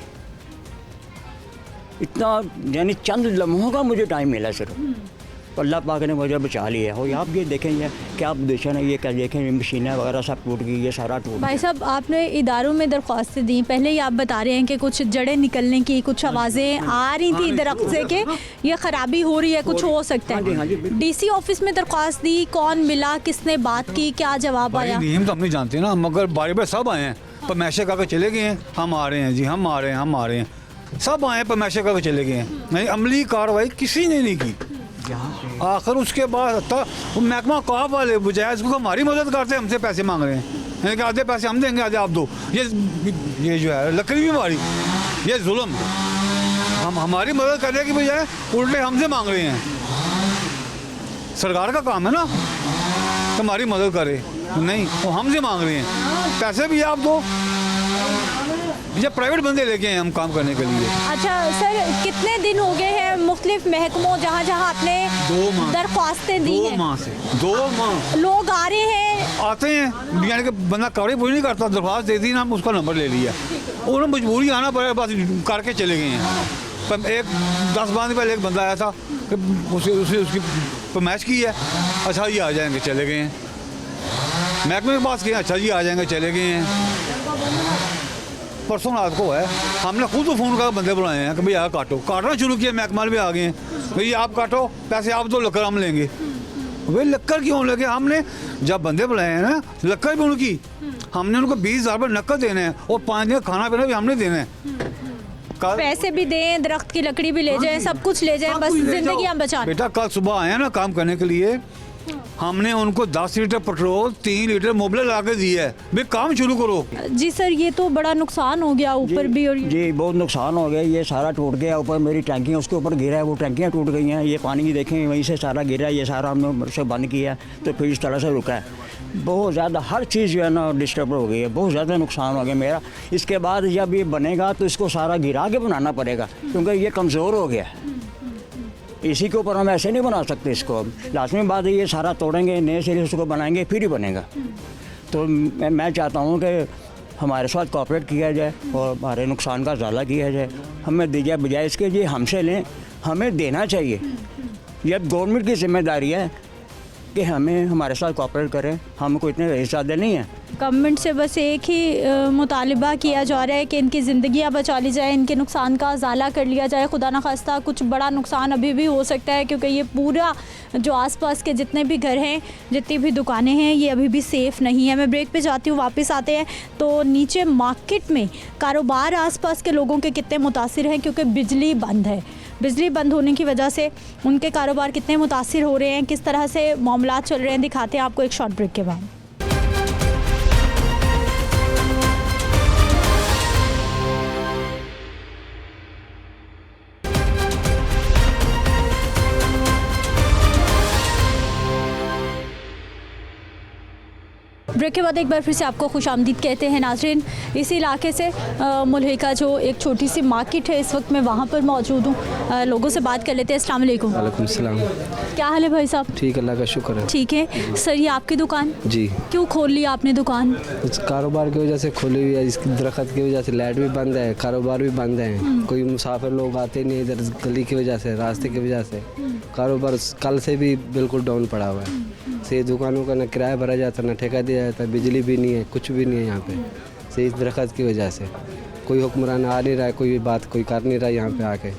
इतना यानी चंद लम्हों का मुझे टाइम मिला सिर्फ। अल्लाह पाक ने मुझे बचा लिया। और आप ये देखें, ये क्या पोजीशन है, ये क्या देखें, मशीनें वगैरह सब टूट गई, ये सारा टूट। भाई साहब, आपने इदारों में दरख्वास्तें दी, पहले ही आप बता रहे हैं कि कुछ जड़ें निकलने की, कुछ आवाज़ें आ रही थी दरख्त से कि ये ख़राबी हो रही है, कुछ हो सकता है। डीसी ऑफिस में दरख्वास्त दी, कौन मिला, किसने बात की, क्या जवाब आया? हम तो हम नहीं जानते ना, मगर बारी बार सब आए हैं, पर मैशे का चले गए हैं, हम आ रहे हैं जी, हम आ रहे हैं, हम आ रहे हैं, सब आए पर मैशे का चले गए हैं। नहीं, अमली कार्रवाई किसी ने नहीं की। आखिर उसके बाद महकमा कॉफ वाले बजाय इसको हमारी मदद करते हमसे पैसे मांग रहे हैं कि आधे पैसे हम देंगे, आधे आप दो। ये जो है लकड़ी भी हमारी, ये जुल्म हम हमारी मदद करने की बजाय उल्टे हमसे मांग रहे हैं। सरकार का काम है ना कि हमारी मदद करे, नहीं वो हमसे मांग रहे हैं पैसे भी आप दो। ये प्राइवेट बंदे लेके हैं हम काम करने के लिए। अच्छा सर, कितने दिन हो गए हैं मुख्तलिफ महकमों जहाँ जहाँ आपने 2 माह दरख्वास्तें दी 2 हैं? माह से 2 माह लोग आ रहे हैं, आते हैं, यानी कि बंदा कवरेज पूरी नहीं करता, दरख्वास्त दे दी ना, हम उसका नंबर ले लिया, उन्हें मजबूरी आना पड़ेगा, बस करके चले गए हैं। पर एक 10 दिन पहले एक बंदा आया था कि उसकी फरमाइश की है, अच्छा जी आ जाएंगे, चले गए हैं। महकमे के पास किया, अच्छा जी आ जाएंगे, चले गए हैं। परसों रात को है, हमने खुद तो फ़ोन कर बंदे बुलाए हैं कि भैया काटो, काटना शुरू किया, महकमा भी आ गए हैं, भैया आप काटो, पैसे आप दो, लक्कर हम लेंगे। भाई लक्कर क्यों लेंगे? हमने जब बंदे बुलाए हैं ना, लक्कर भी उनकी, हमने उनको 20,000 रुपये नक्कर देने हैं और 5 दिन खाना पीना भी हमने देना है। पैसे भी दें, दरख्त की लकड़ी भी ले जाएं, सब कुछ ले जाएं, बस जिंदगी हम बचा। बेटा कल सुबह आए हैं ना काम करने के लिए, हमने उनको 10 लीटर पेट्रोल, 3 लीटर मोबिल ला के दी है, भाई काम शुरू करो। जी सर, ये तो बड़ा नुकसान हो गया ऊपर भी, और जी बहुत नुकसान हो गया, ये सारा टूट गया। ऊपर मेरी टैंकियाँ उसके ऊपर गिरा है, वो टैंकियाँ टूट गई हैं। ये पानी की देखें वहीं से सारा गिरा है, ये सारा हमने से बंद किया तो फिर इस तरह से रुका है। बहुत ज़्यादा हर चीज़ जो है ना डिस्टर्ब हो गई है, बहुत ज़्यादा नुकसान हो गया मेरा। इसके बाद जब ये बनेगा तो इसको सारा गिरा के बनाना पड़ेगा, क्योंकि ये कमज़ोर हो गया है। इसी के ऊपर हम ऐसे नहीं बना सकते इसको। अब लाजमी बात है, ये सारा तोड़ेंगे, नए सिरे से उसको बनाएंगे, फिर ही बनेगा। तो मैं चाहता हूँ कि हमारे साथ कोऑपरेट किया जाए और हमारे नुकसान का ज़ाला किया जाए, हमें दी जाए, बजाय इसके ये हमसे लें, हमें देना चाहिए। ये गवर्नमेंट की जिम्मेदारी है कि हमें हमारे साथ कोऑपरेट करें, हमको इतने ज़्यादा नहीं है। गवर्नमेंट से बस एक ही मुतालिबा किया जा रहा है कि इनकी ज़िंदगियां बचा ली जाए, इनके नुकसान का ज़ाला कर लिया जाए। खुदा न खास्ता कुछ बड़ा नुकसान अभी भी हो सकता है, क्योंकि ये पूरा जो आसपास के जितने भी घर हैं, जितनी भी दुकानें हैं, ये अभी भी सेफ़ नहीं है। मैं ब्रेक पे जाती हूँ, वापस आते हैं तो नीचे मार्केट में कारोबार आसपास के लोगों के कितने मुतासिर हैं, क्योंकि बिजली बंद है। बिजली बंद होने की वजह से उनके कारोबार कितने मुतासिर हो रहे हैं, किस तरह से मामलात चल रहे हैं, दिखाते हैं आपको एक शॉर्ट ब्रेक के बाद। ब्रेक के बाद एक बार फिर से आपको खुशामदीद कहते हैं नाज़रीन। इसी इलाके से मुल्हिका जो एक छोटी सी मार्केट है, इस वक्त मैं वहाँ पर मौजूद हूँ। लोगों से बात कर लेते हैं। अस्सलाम वालेकुम। वालेकुम सलाम। क्या हाल है भाई साहब? ठीक, अल्लाह का शुक्र है। ठीक है सर, ये आपकी दुकान? जी। क्यों खोल लिया आपने दुकान? कुछ कारोबार की वजह से खोली हुई है, इसकी दरख्त की वजह से लाइट भी बंद है, कारोबार भी बंद है, कोई मुसाफिर लोग आते नहीं इधर, गली की वजह से, रास्ते की वजह से कारोबार कल से भी बिल्कुल डाउन पड़ा हुआ है। से दुकानों का ना किराया भरा जाता, ना ठेका दिया जाता, बिजली भी नहीं है, कुछ भी नहीं है यहाँ पे, से इस दरख्त की वजह से कोई हुक्मरान आ नहीं रहा है, कोई भी बात कोई कर नहीं रहा है यहाँ पे आके।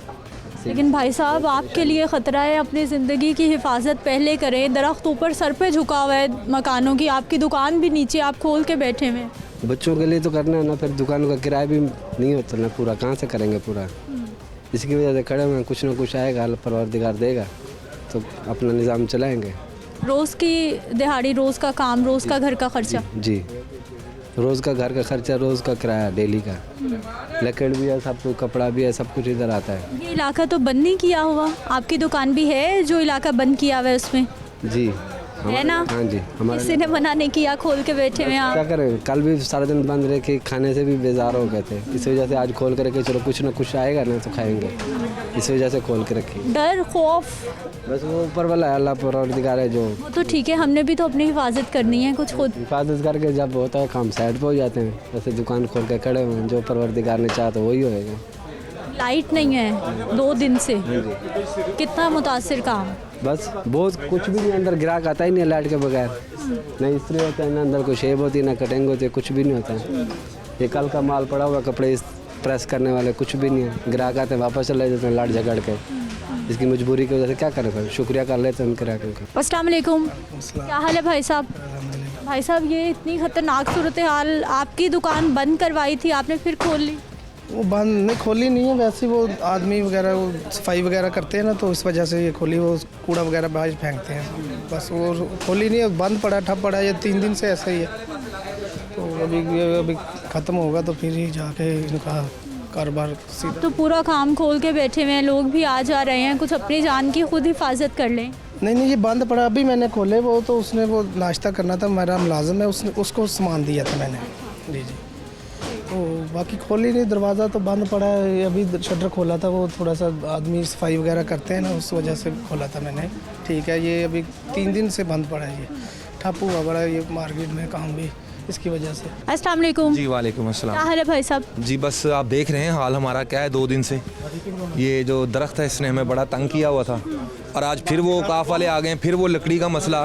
लेकिन भाई साहब आपके लिए ख़तरा है, अपनी ज़िंदगी की हिफाजत पहले करें। दरख्त ऊपर सर पे झुका हुआ है मकानों की, आपकी दुकान भी नीचे, आप खोल के बैठे हुए। बच्चों के लिए तो करना है ना, फिर दुकानों का किराया भी नहीं होता ना पूरा, कहाँ से करेंगे पूरा, इसकी वजह से खड़े हुए, कुछ ना कुछ आएगा, अल्लाह परवरदिगार देगा तो अपना निज़ाम चलाएँगे। रोज़ की दिहाड़ी, रोज़ का काम, रोज़ का घर का खर्चा? जी, रोज़ का घर का खर्चा, रोज़ का किराया, डेली का, लकड़ भी है, सब कुछ, कपड़ा भी है, सब कुछ इधर आता है। ये इलाका तो बंद नहीं किया हुआ, आपकी दुकान भी है जो इलाका बंद किया हुआ है उसमें? जी है ना? हाँ जी, हमारे किसी ने मना नहीं किया, खोल के बैठे हुए आप। क्या करें, कल भी सारा दिन बंद रह के खाने से भी बेजार हो गए थे, इस वजह से आज खोल के रखे, चलो कुछ ना कुछ आएगा ना तो खाएंगे, इस वजह से खोल के रखी। डर खौफ बस वो ऊपर वाला है, अल्लाह परवरदिगार है जो। वो तो ठीक है, हमने भी तो अपनी हिफाजत करनी है कुछ खुद। हिफाजत करके जब होता है काम साइड पे हो जाते हैं, जैसे दुकान खोल के खड़े हुए हैं, जो परवरदिगार ने चाहा तो वही होएगा। लाइट नहीं है 2 दिन से, कितना मुतासिर काम। बस बहुत कुछ भी नहीं, अंदर ग्राहक आता ही नहीं लाइट के बगैर, ना इस्त्री होता है, ना अंदर कोई शेप होती है, ना कटिंग होती है, कुछ भी नहीं होता है। ये कल का माल पड़ा हुआ, कपड़े प्रेस करने वाले कुछ भी नहीं है, ग्राहक आते हैं वापस चले जाते हैं लाइट झगड़ के, इसकी मजबूरी की वजह से क्या करें, फिर शुक्रिया कर लेते हैं उनके ग्राहकों का। अस्सलाम वालेकुम। क्या हाल है भाई साहब? भाई साहब ये इतनी ख़तरनाक सूरत हाल, आपकी दुकान बंद करवाई थी आपने, फिर खोल ली? वो बंद नहीं, खोली नहीं है, वैसे वो आदमी वगैरह वो सफाई वगैरह करते हैं ना, तो इस वजह से ये खोली, वो कूड़ा वगैरह बाहर फेंकते हैं, बस वो खोली नहीं है, बंद पड़ा, ठप पड़ा, ये 3 दिन से ऐसा ही है। तो अभी ख़त्म होगा तो फिर ही जाके इनका कारोबार सीधा। तो पूरा काम खोल के बैठे हुए हैं, लोग भी आ जा रहे हैं, कुछ अपनी जान की खुद हिफाजत कर लें। नहीं ये बंद पड़ा, अभी मैंने खोले वो, तो उसने वो नाश्ता करना था, मेरा मुलाजिम है, उसने उसको सामान दिया था मैंने। जी तो बाकी खोल ही नहीं, दरवाज़ा तो बंद पड़ा है। ये अभी शटर खोला था, वो थोड़ा सा आदमी सफाई वगैरह करते हैं ना, उस वजह से खोला था मैंने। ठीक है, ये अभी 3 दिन से बंद पड़ा है, ये ठप हुआ बड़ा ये मार्केट में काम भी इसकी वजह से। अस्सलाम वालेकुम। जी वालेकुम अस्सलाम। क्या हाल है भाई साहब? जी बस आप देख रहे हैं हाल हमारा क्या है। 2 दिन से ये जो दरख्त है इसने हमें बड़ा तंग किया हुआ था, और आज फिर वो औकाफ वाले आ गए, फिर वो लकड़ी का मसला।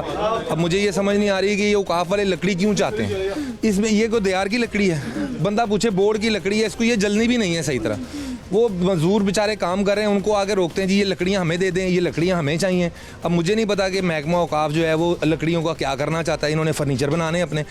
अब मुझे ये समझ नहीं आ रही कि ये औकाफ वाले लकड़ी क्यों चाहते हैं। इसमें ये कोई देयार की लकड़ी है, बंदा पूछे बोर्ड की लकड़ी है, इसको ये जलनी भी नहीं है सही तरह। वो मजदूर बेचारे काम कर रहे हैं, उनको आगे रोकते हैं जी ये लकड़ियाँ हमें दे दें, ये लकड़ियाँ हमें चाहिए। अब मुझे नहीं पता कि महकमा औकाफ जो है वो लकड़ियों का क्या करना चाहता है। इन्होंने फर्नीचर बनाने अपने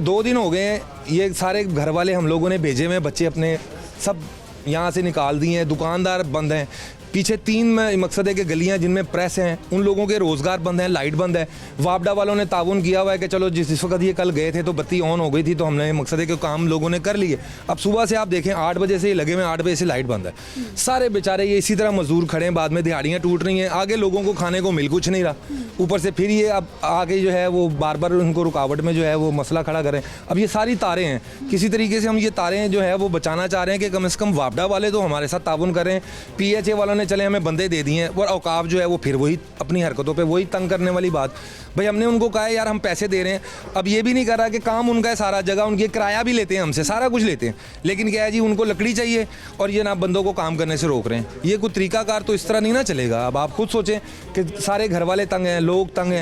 2 दिन हो गए हैं, ये सारे घर वाले हम लोगों ने भेजे हुए बच्चे अपने सब यहाँ से निकाल दिए हैं, दुकानदार बंद हैं। पीछे 3 मकसद है कि गलियाँ जिनमें प्रेस हैं उन लोगों के रोज़गार बंद हैं, लाइट बंद है। वापडा वालों ने ताउन किया हुआ है कि चलो जिस वक्त ये कल गए थे तो बत्ती ऑन हो गई थी, तो हमने मकसद है कि काम लोगों ने कर लिए। अब सुबह से आप देखें 8 बजे से ये लगे हुए, 8 बजे से लाइट बंद है। सारे बेचारे ये इसी तरह मजदूर खड़े हैं, बाद में दिहाड़ियाँ टूट रही हैं, आगे लोगों को खाने को मिल कुछ नहीं रहा। ऊपर से फिर ये अब आगे जो है वो बार बार उनको रुकावट में जो है वो मसला खड़ा करें। अब ये सारी तारें हैं, किसी तरीके से हम ये तारें जो है वो बचाना चाह रहे हैं कि कम से कम वापडा वाले तो हमारे साथ ताउन करें। PHA वालों ने चले हमें बंदे दे दिए हैं, और औकाफ जो है वो फिर वही अपनी हरकतों पे वही तंग करने वाली बात। भाई हमने उनको कहा है यार हम पैसे दे रहे हैं, अब ये भी नहीं कर रहा कि काम उनका है सारा, जगह उनकी किराया भी लेते हैं हमसे, सारा कुछ लेते हैं, लेकिन क्या है जी उनको लकड़ी चाहिए और ये ना बंदों को काम करने से रोक रहे हैं। ये कोई तरीकाकार तो इस तरह नहीं ना चलेगा। अब आप खुद सोचें कि सारे घर वाले तंग हैं, लोग तंग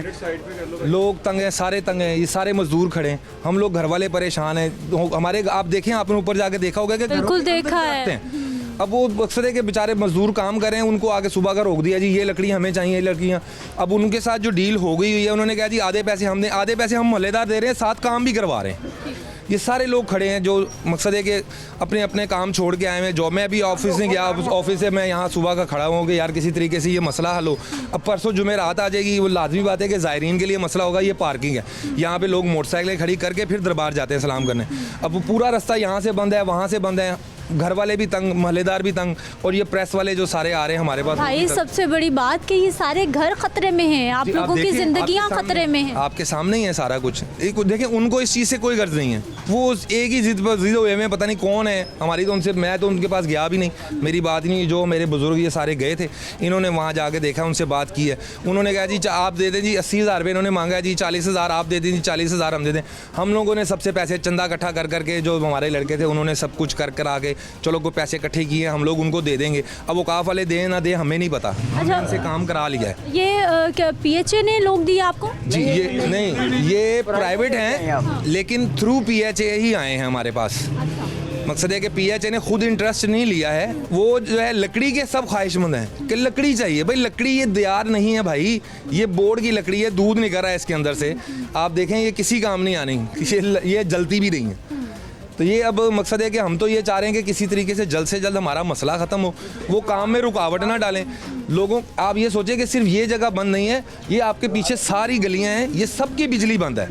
हैं, सारे तंग हैं, ये सारे मजदूर खड़े हैं, हम लोग घर वाले परेशान हैं। हमारे आप देखें, आपने ऊपर जाके देखा होगा कि बिल्कुल देखा है। अब वो मकसद है कि बेचारे मजदूर काम कर रहे हैं, उनको आगे सुबह का रोक दिया जी ये लकड़ी हमें चाहिए, ये लकड़ियाँ। अब उनके साथ जो डील हो गई हुई है, उन्होंने कहा जी आधे पैसे हम मोहल्लेदार दे रहे हैं, साथ काम भी करवा रहे हैं। ये सारे लोग खड़े हैं जो मकसद है कि अपने अपने काम छोड़ के आए हैं। जॉब में अभी ऑफिस नहीं गया, ऑफिस से मैं यहाँ सुबह का खड़ा हूँ कि यार किसी तरीके से ये मसला हल हो। अब परसों जुमेरात आ जाएगी, वो लाजमी बात है कि ज़ायरीन के लिए मसला होगा। ये पार्किंग है, यहाँ पे लोग मोटरसाइकिलें खड़ी करके फिर दरबार जाते हैं सलाम करने। अब वो पूरा रास्ता यहाँ से बंद है, वहाँ से बंद है, घर वाले भी तंग, मोहल्लेदार भी तंग, और ये प्रेस वाले जो सारे आ रहे हैं हमारे पास। भाई सबसे बड़ी बात कि ये सारे घर खतरे में हैं, आप लोगों की जिंदगियां खतरे में हैं। आपके सामने ही है सारा कुछ। देखें उनको इस चीज़ से कोई गर्ज नहीं है, वो एक ही जिद पर जिद हुए में, पता नहीं कौन है हमारी तो उनसे, मैं तो उनके पास गया भी नहीं, मेरी बात ही नहीं। जो मेरे बुजुर्ग ये सारे गए थे, इन्होंने वहाँ जाके देखा, उनसे बात की है। उन्होंने कहा जी आप दे दें जी 80,000 रुपये, इन्होंने मांगा जी 40,000 आप दे दें जी 40,000 हम दे दें। हम लोगों ने सबसे पैसे चंदा इकट्ठा कर करके, जो हमारे लड़के थे उन्होंने सब कुछ कर कर आगे चलो कोई पैसे इकट्ठे किए, हम लोग उनको दे देंगे। अब औकाफ वाले दें ना दे हमें नहीं पता, हमसे काम करा लिया है। ये क्या PHA ने लोग दिए आपको? जी ये नहीं, ये प्राइवेट हैं लेकिन थ्रू PHA ही आए हैं हमारे पास। मकसद है कि PHA ने खुद इंटरेस्ट नहीं लिया है, वो जो है लकड़ी के सब ख्वाहिशमंद हैं कि लकड़ी चाहिए। भाई लकड़ी ये दियार नहीं है भाई, ये बोर्ड की लकड़ी है, दूध निकल रहा है इसके अंदर से। आप देखें ये किसी काम नहीं आनी, ये जलती भी नहीं है। तो ये अब मकसद है कि हम तो ये चाह रहे हैं कि किसी तरीके से जल्द हमारा मसला ख़त्म हो, वो काम में रुकावट ना डालें लोगों। आप ये सोचें कि सिर्फ ये जगह बंद नहीं है, ये आपके पीछे सारी गलियां हैं, ये सबकी बिजली बंद है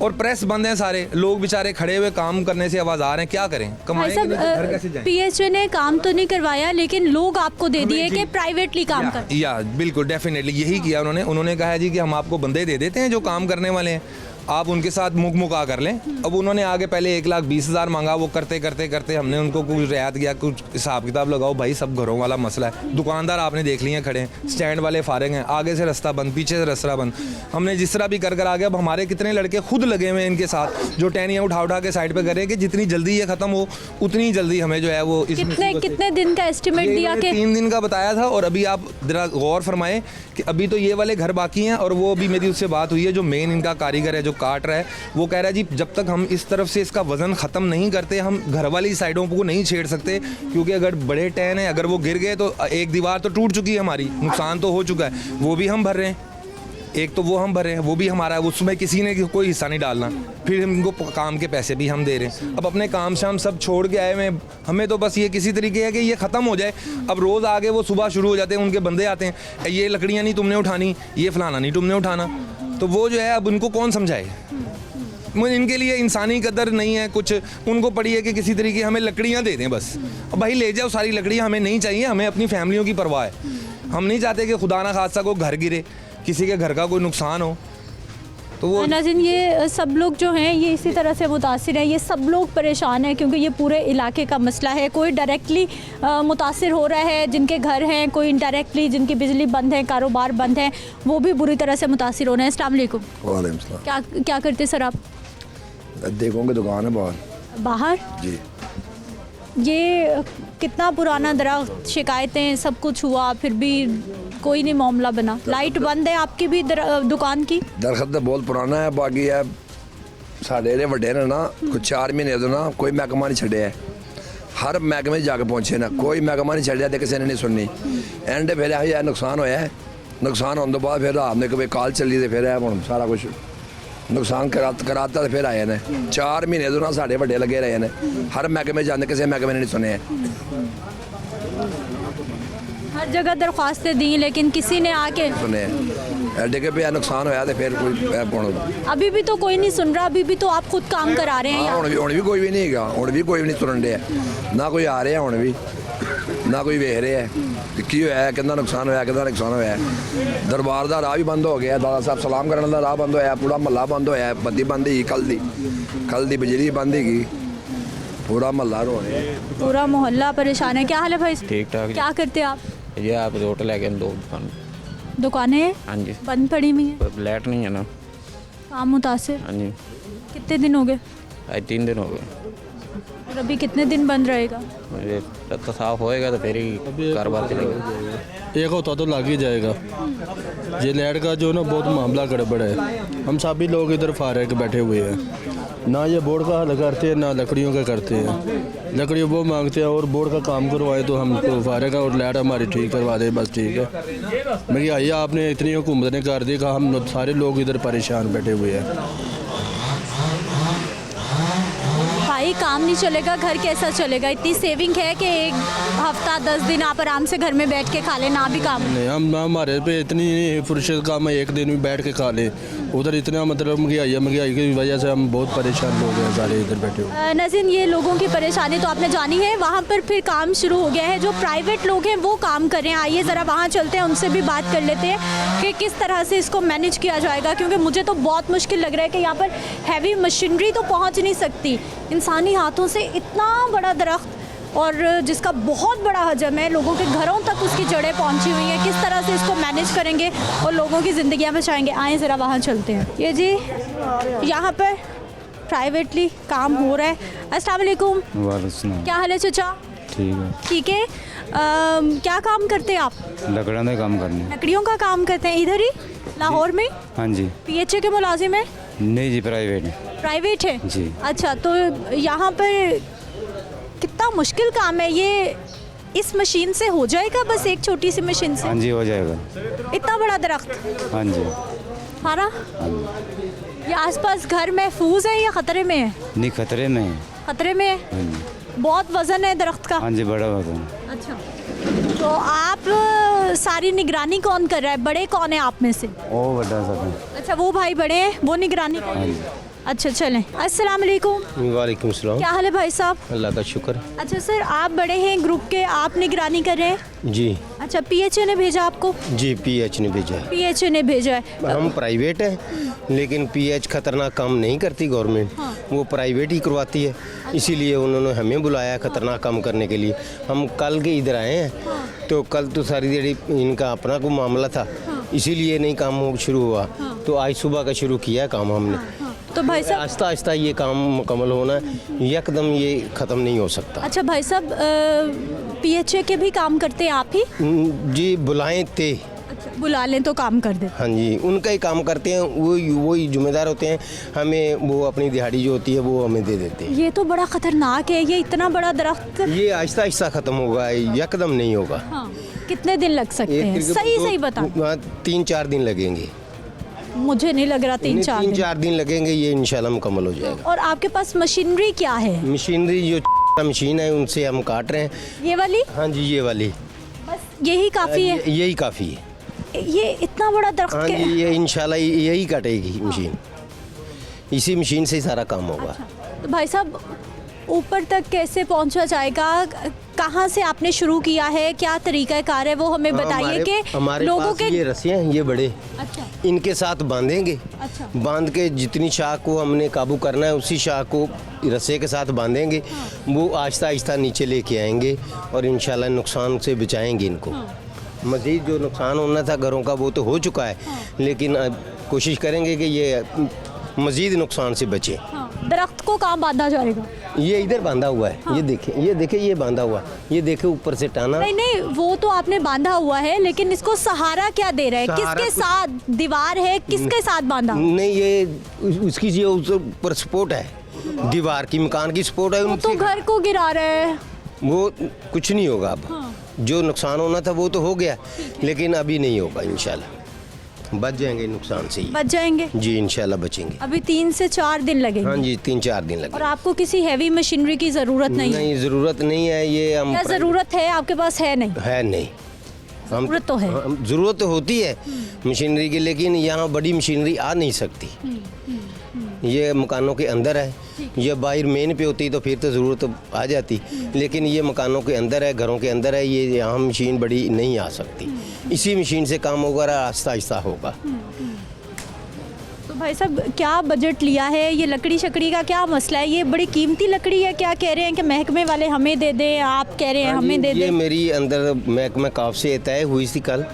और प्रेस बंद है, सारे लोग बेचारे खड़े हुए काम करने से आवाज़ आ रहे हैं। क्या करें, कमाएंगे नहीं तो घर कैसे जाएं? PHA ने काम तो नहीं करवाया, लेकिन लोग आपको दे दिए कि प्राइवेटली काम कर। या बिल्कुल डेफिनेटली यही किया उन्होंने कहा है जी कि हम आपको बंदे दे देते हैं जो काम करने वाले हैं, आप उनके साथ मुका कर लें। अब उन्होंने आगे पहले 1,20,000 मांगा, वो करते करते करते हमने उनको कुछ रियायत किया, कुछ हिसाब किताब लगाओ भाई, सब घरों वाला मसला है। दुकानदार आपने देख लिए खड़े हैं, स्टैंड वाले फारिग हैं, आगे से रास्ता बंद, पीछे से रास्ता बंद। हमने जिस तरह भी कर कर आगे, अब हमारे कितने लड़के खुद लगे हुए हैं इनके साथ, जो टहनियाँ उठा के साइड पर करें कि जितनी जल्दी ये ख़त्म हो उतनी जल्दी हमें जो है वो कितने दिन का एस्टिमेट दिया? 3 दिन का बताया था। और अभी आप जरा गौर फरमाएं कि अभी तो ये वाले घर बाकी हैं, और वो अभी मेरी उससे बात हुई है जो मेन इनका कारीगर है जो काट रहा है, वो कह रहा है जी जब तक हम इस तरफ से इसका वजन ख़त्म नहीं करते हम घर वाली साइडों को नहीं छेड़ सकते, क्योंकि अगर बड़े टैन है, अगर वो गिर गए तो एक दीवार तो टूट चुकी है हमारी, नुकसान तो हो चुका है, वो भी हम भर रहे हैं। एक तो वो हम भर रहे हैं, वो भी हमारा है, उसमें किसी ने कोई हिस्सा नहीं डालना, फिर इनको काम के पैसे भी हम दे रहे हैं। अब अपने काम शाम सब छोड़ के आए हुए, हमें तो बस ये किसी तरीके है कि ये ख़त्म हो जाए। अब रोज़ आगे वो सुबह शुरू हो जाते हैं, उनके बंदे आते हैं, ये लकड़ियाँ नहीं तुमने उठानी, ये फलाना नहीं तुमने उठाना, तो वो जो है अब उनको कौन समझाए। मुझे इनके लिए इंसानी कदर नहीं है कुछ, उनको पड़ी है कि किसी तरीके हमें लकड़ियाँ दे दें बस। अब भाई ले जाओ सारी लकड़ियाँ, हमें नहीं चाहिए, हमें अपनी फैमिलियों की परवाह है। हम नहीं चाहते कि खुदा ना खासा को घर गिरे, किसी के घर का कोई नुकसान हो, तो वो नाज़रीन ये सब लोग जो हैं ये इसी तरह से मुतासिर हैं, ये सब लोग परेशान हैं क्योंकि ये पूरे इलाके का मसला है। कोई डायरेक्टली मुतासिर हो रहा है जिनके घर हैं, कोई इनडायरेक्टली जिनकी बिजली बंद है, कारोबार बंद है, वो भी बुरी तरह से मुतासिर हो रहे हैं। अस्सलाम वालेकुम। वालेकुम सलाम। क्या क्या करते सर आप? देखोगे दुकान है बाहर। बाहर जी। ये कितना पुराना दरख्त, शिकायतें सब कुछ हुआ, फिर भी कोई नहीं मामला बना। लाइट बंद है आपकी भी दुकान की? दरख्त तो बहुत पुराना है, बाकी है साढ़े जेह्ड़े वड्डे ने ना कुछ 4 महीने तो ना कोई महकमा नहीं छड्डिया है, हर महकमे जाके पहुंचे ना, कोई महकमा नहीं छड्डिया तो किसी ने नहीं सुननी। एंड फिर यह नुकसान होया है, नुकसान होने तो बाद फिर आपने कोई कॉल चली तो फिर हम सारा कुछ नुकसान कराता तो फिर आए ने। 4 महीने तो ना साढ़े वड्डे लगे रहे ने, हर महकमे जाते किसी महकमे ने नहीं सुने हैं। हर जगह दरख्वास्तें दी लेकिन किसी ने आके सुने एडे के पे नुकसान होया तो फिर कोई अभी भी तो कोई नहीं सुन रहा। अभी भी तो आप खुद काम करा रहे हैं यहाँ। ਹੁਣ ਵੀ ਕੋਈ ਵੀ ਨਹੀਂ ਹੈਗਾ, ਹੁਣ ਵੀ ਕੋਈ ਵੀ ਨਹੀਂ ਸੁਣਨ ਡਿਆ, ਨਾ ਕੋਈ ਆ ਰਿਹਾ ਹੁਣ ਵੀ, ਨਾ ਕੋਈ ਵੇਖ ਰਿਹਾ ਕਿ ਕੀ ਹੋਇਆ, ਕਿੰਨਾ ਨੁਕਸਾਨ ਹੋਇਆ, ਕਿੰਨਾ ਨੁਕਸਾਨ ਹੋਇਆ। ਦਰਬਾਰ ਦਾ ਰਾਹ ਵੀ ਬੰਦ ਹੋ ਗਿਆ, ਦਾਦਾ ਸਾਹਿਬ ਸਲਾਮ ਕਰਨ ਦਾ ਰਾਹ ਬੰਦ ਹੋਇਆ, ਪੂਰਾ ਮਹੱਲਾ ਬੰਦ ਹੋਇਆ, ਬੱਤੀ ਬੰਦ ਹੀ ਕੱਲ ਦੀ ਬਿਜਲੀ ਬੰਦ ਹੈਗੀ, पूरा मोहल्ला रो रहा है। पूरा मोहल्ला परेशान है। क्या हाल है भाई? ठीक ठाक। क्या करते हैं आप? ये आप होटल है क्या? 2 दुकानें हाँ जी बंद पड़ी हुई हैं, लाइट नहीं है ना। काम मुतासिर। हाँ जी कितने दिन हो गए? आज 3 दिन हो गए। और अभी कितने दिन बंद रहेगा? ये तो साफ होएगा तो फिर ही कारोबार चलेगा। एक हफ्ता तो लग ही जाएगा। ये लाइट का जो ना बहुत मामला गड़बड़ है, हम सभी लोग इधर फारे के बैठे हुए हैं, ना ये बोर्ड का हल करते हैं ना लकड़ियों का करते हैं। लकड़ी वो मांगते हैं और बोर्ड का काम करवाए तो हमको फारे का और लाइट हमारी ठीक करवा दे, बस ठीक है। मैं कि आइए आपने इतनी हुकूमतें कर दी कि हम सारे लोग इधर परेशान बैठे हुए हैं। भाई काम नहीं चलेगा, घर कैसा चलेगा? इतनी सेविंग है कि एक हफ्ता 10 दिन आप आराम से घर में बैठ के खा लें, ना भी काम नहीं हम हमारे पे इतनी फुर्सत काम है, एक दिन भी बैठ के खा ले। उधर इतना मतलब महंगाई की वजह से हम बहुत परेशान लोग हैं सारे इधर बैठे हुए। नज़ीन ये लोगों की परेशानी तो आपने जानी है। वहाँ पर फिर काम शुरू हो गया है, जो प्राइवेट लोग हैं वो काम कर रहे हैं। आइए ज़रा वहाँ चलते हैं, उनसे भी बात कर लेते हैं कि किस तरह से इसको मैनेज किया जाएगा, क्योंकि मुझे तो बहुत मुश्किल लग रहा है कि यहाँ पर हैवी मशीनरी तो पहुँच नहीं सकती। इंसानी हाथों से इतना बड़ा दरख्त और जिसका बहुत बड़ा हजम है, लोगों के घरों तक उसकी जड़ें पहुंची हुई हैं, किस तरह से इसको मैनेज करेंगे और लोगों की ज़िंदगियां बचाएंगे। आए ज़रा वहाँ चलते हैं। ये जी यहाँ पर प्राइवेटली काम हो रहा है। अस्सलाम वालेकुम। वालेकुम। क्या हाल है चाचा? ठीक है। ठीक है। क्या काम करते हैं आप? लकड़ियों का काम करने। लकड़ियों का काम करते हैं इधर ही लाहौर में? हाँ जी। PHA के मुलाजिम है? नहीं जी, प्राइवेट है। प्राइवेट है जी। अच्छा, तो यहाँ पर कितना मुश्किल काम है ये? इस मशीन से हो जाएगा? बस एक छोटी सी मशीन से? हाँ जी हो जाएगा। इतना बड़ा दरख्त? हाँ जी। हमारा हाँ जी। ये आसपास घर महफूज है या खतरे में है? नहीं खतरे में है। खतरे में है? हाँ जी। बहुत वजन है दरख्त का? हाँ जी बड़ा वजन। अच्छा, तो आप सारी निगरानी कौन कर रहा है? बड़े कौन है आप में से? ओ बड़ा सा। अच्छा, वो भाई बड़े हैं, वो निगरानी कर रहे हैं। अच्छा चलें। अस्सलाम वालेकुम। वालेकुम सलाम। क्या हाल है भाई साहब? अल्लाह का शुक्र। अच्छा सर, आप बड़े हैं ग्रुप के, आप निगरानी कर रहे हैं? जी। अच्छा, PHA ने भेजा आपको? जी PH ने भेजा है। PHA ने भेजा है। हम प्राइवेट हैं लेकिन PH खतरनाक काम नहीं करती गवर्नमेंट। हाँ। वो प्राइवेट ही करवाती है, इसीलिए उन्होंने हमें बुलाया खतरनाक काम करने के लिए। हम कल के इधर आए हैं, तो कल तो सारी देरी इनका अपना कोई मामला था, इसीलिए नहीं काम शुरू हुआ। तो आज सुबह का शुरू किया है काम हमने। तो भाई साहब आहिस्ता आहिस्ता ये काम मुकम्मल होना है, एकदम ये ख़त्म नहीं हो सकता। अच्छा भाई साहब, PHA के भी काम करते हैं आप ही? जी बुलाएं थे। अच्छा, बुला लें तो काम कर दें? हाँ जी, उनका ही काम करते हैं, वही जिम्मेदार होते हैं। हमें वो अपनी दिहाड़ी जो होती है वो हमें दे देते हैं। ये तो बड़ा ख़तरनाक है, ये इतना बड़ा दरख्त। ये आहिस्ता आहिस्ता ख़त्म होगा, यकदम नहीं होगा। हाँ। कितने दिन लग सकते हैं? सही बता। 3-4 दिन लगेंगे। मुझे नहीं लग रहा 3-4 दिन लगेंगे, ये इंशाल्लाह मुकम्मल हो जाएगा। और आपके पास मशीनरी क्या है? मशीनरी जो मशीन है उनसे हम काट रहे हैं। ये वाली? हाँ जी ये वाली। बस यही काफ़ी है? यही काफ़ी है। ये इतना बड़ा दरख्त? हाँ जी, ये इंशाल्लाह यही काटेगी मशीन। इसी मशीन से ही सारा काम होगा। तो भाई साहब ऊपर तक कैसे पहुंचा जाएगा, कहाँ से आपने शुरू किया है, क्या तरीका कार है वो हमें बताइए कि हमारे लोगों पास के ये रस्सियाँ हैं, ये बड़े, अच्छा इनके साथ बांधेंगे। अच्छा बांध के जितनी शाख को हमने काबू करना है उसी शाख को रस्से के साथ बांधेंगे। वो आहिस्ता आहिस्ता नीचे लेके आएंगे और इंशाल्लाह नुकसान से बचाएंगे इनको। मज़ीद जो नुकसान होना था घरों का वो तो हो चुका है, लेकिन अब कोशिश करेंगे कि ये मज़ीद नुकसान से बचे। दरख्त को कहाँ बांधा जाएगा? ये इधर बांधा हुआ है, ये देखें ये बांधा हुआ, ये देखे ऊपर से टाना। नहीं वो तो आपने बांधा हुआ है, लेकिन इसको सहारा क्या दे रहे हैं? किसके साथ? दीवार है, किसके साथ बांधा? नहीं ये उसकी जो ऊपर सपोर्ट है, दीवार की, मकान की सपोर्ट है। तो घर को गिरा रहे हैं। वो कुछ नहीं होगा अब, जो नुकसान होना था वो तो हो गया, लेकिन अभी नहीं होगा इंशाल्लाह, बच जाएंगे नुकसान से ही। बच जाएंगे जी, इंशाल्लाह बचेंगे। अभी 3 से 4 दिन लगेंगे। हाँ जी, 3-4 दिन लगेंगे। और आपको किसी हैवी मशीनरी की ज़रूरत नहीं है? नहीं, ज़रूरत नहीं है। ये हम क्या ज़रूरत है? आपके पास है नहीं? है नहीं, ज़रूरत तो है। ज़रूरत तो होती है मशीनरी की, लेकिन यहाँ बड़ी मशीनरी आ नहीं सकती। ये मकानों के अंदर है, ये बाहर मेन पे होती तो फिर तो ज़रूरत आ जाती, लेकिन ये मकानों के अंदर है, घरों के अंदर है, ये यहाँ मशीन बड़ी नहीं आ सकती। इसी मशीन से काम होगा, आहिस्ता आहिस्ता होगा। तो भाई साहब क्या बजट लिया है? ये लकड़ी शकड़ी का क्या मसला है? ये बड़ी कीमती लकड़ी है, क्या कह रहे हैं कि महकमे वाले हमें दे दें, आप कह रहे हैं हमें दे दें? ये मेरी अंदर महकमा काफ से तय हुई थी कल।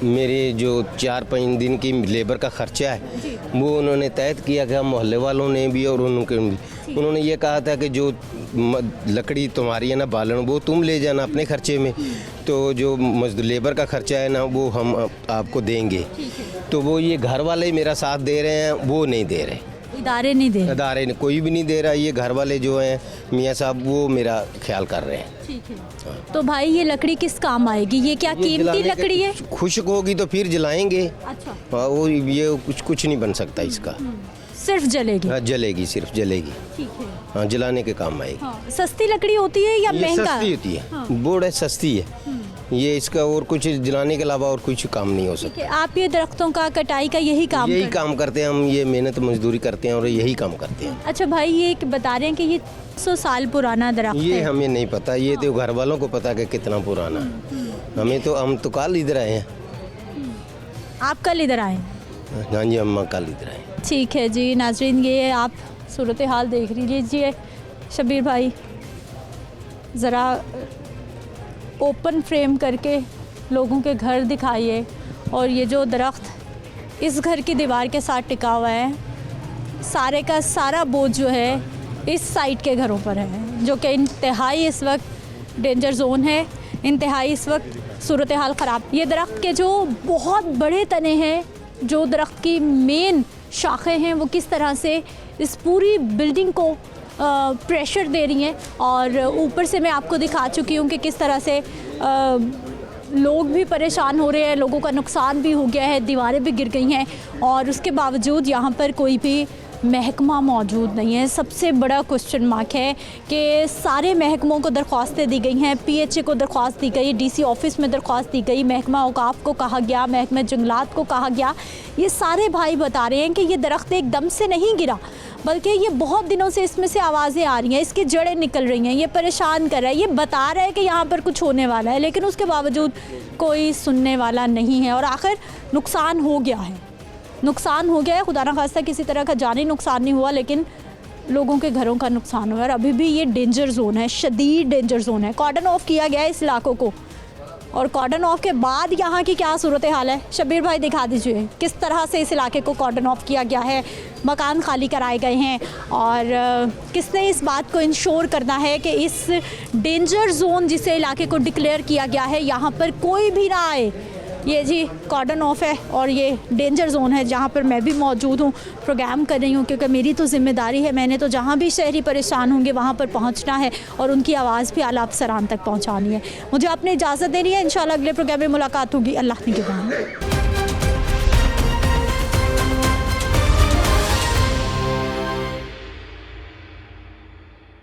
मेरे जो 4-5 दिन की लेबर का खर्चा है वो उन्होंने तय किया कि मोहल्ले वालों ने भी और उनके भी। उन्होंने ये कहा था कि जो लकड़ी तुम्हारी है ना बालन, वो तुम ले जाना अपने खर्चे में, तो जो मजदूर लेबर का खर्चा है ना वो हम आपको देंगे। तो वो ये घर वाले मेरा साथ दे रहे हैं, वो नहीं दे रहे, इदारे नहीं दे, इदारे कोई भी नहीं दे रहा। ये घर वाले जो हैं मियाँ साहब वो मेरा ख्याल कर रहे हैं। ठीक है। तो भाई ये लकड़ी किस काम आएगी? ये क्या कीमती लकड़ी है? खुश्क होगी तो फिर जलाएंगे। अच्छा। वो ये कुछ नहीं बन सकता इसका, सिर्फ जलेगी? हाँ जलेगी, सिर्फ जलेगी। ठीक है। हाँ जलाने के काम आएगी। हाँ। सस्ती लकड़ी होती है या महंगा? सस्ती होती है। हाँ। बोर्ड है, सस्ती है ये, इसका और कुछ जलाने के अलावा और कुछ काम नहीं हो सकता। आप ये दरख्तों का कटाई का यही काम करते हैं हम, ये मेहनत मजदूरी करते हैं और यही काम करते हैं। अच्छा भाई ये बता रहे हैं कि ये 100 साल पुराना दरख्त है। ये हमें नहीं पता, ये तो घर वालों को पता कि कितना पुराना। हम तो कल इधर आए हैं। आप कल इधर आए? हाँ जी, हम कल इधर आए। ठीक है जी नाजरीन, ये आप सूरत हाल देख लीजिए। शबीर भाई ज़रा ओपन फ्रेम करके लोगों के घर दिखाइए, और ये जो दरख्त इस घर की दीवार के साथ टिका हुआ है, सारे का सारा बोझ जो है इस साइड के घरों पर है, जो कि इंतहाई इस वक्त डेंजर जोन है, इंतहाई इस वक्त सूरत हाल ख़राब। ये दरख्त के जो बहुत बड़े तने हैं, जो दरख्त की मेन शाखें हैं, वो किस तरह से इस पूरी बिल्डिंग को प्रेशर दे रही हैं। और ऊपर से मैं आपको दिखा चुकी हूँ कि किस तरह से लोग भी परेशान हो रहे हैं, लोगों का नुकसान भी हो गया है, दीवारें भी गिर गई हैं, और उसके बावजूद यहाँ पर कोई भी महकमा मौजूद नहीं है। सबसे बड़ा क्वेश्चन मार्क है कि सारे महकमों को दरख्वास्तें दी गई हैं, PHA को दरख्वास्त दी गई, DC ऑफिस में दरख्वास्त दी गई, महकमा औकाफ को कहा गया, महकमा जंगलात को कहा गया। ये सारे भाई बता रहे हैं कि ये दरख्त एकदम से नहीं गिरा, बल्कि ये बहुत दिनों से इसमें से आवाज़ें आ रही हैं, इसकी जड़ें निकल रही हैं, ये परेशान कर रहा है, ये बता रहा है कि यहाँ पर कुछ होने वाला है, लेकिन उसके बावजूद कोई सुनने वाला नहीं है। और आखिर नुकसान हो गया है, नुकसान हो गया है, खुदा ना खास्ता किसी तरह का जानी नुकसान नहीं हुआ, लेकिन लोगों के घरों का नुकसान हुआ है। और अभी भी ये डेंजर जोन है, शदीद डेंजर जोन है। कॉर्डन ऑफ किया गया है इस इलाकों को, और कॉर्डन ऑफ के बाद यहाँ की क्या सूरत हाल है? शबीर भाई दिखा दीजिए किस तरह से इस इलाके को कॉर्डन ऑफ किया गया है, मकान खाली कराए गए हैं, और किसने इस बात को इंश्योर करना है कि इस डेंजर जोन जिसे इलाके को डिक्लेयर किया गया है, यहाँ पर कोई भी ना आए। ये जी कॉर्डन ऑफ है, और ये डेंजर जोन है जहाँ पर मैं भी मौजूद हूँ, प्रोग्राम कर रही हूँ, क्योंकि मेरी तो जिम्मेदारी है, मैंने तो जहाँ भी शहरी परेशान होंगे वहाँ पर पहुँचना है और उनकी आवाज़ भी आला अफसरान तक पहुँचानी है। मुझे आपने इजाज़त देनी है, इंशाल्लाह अगले प्रोग्राम में मुलाकात होगी। अल्लाह निगहबान।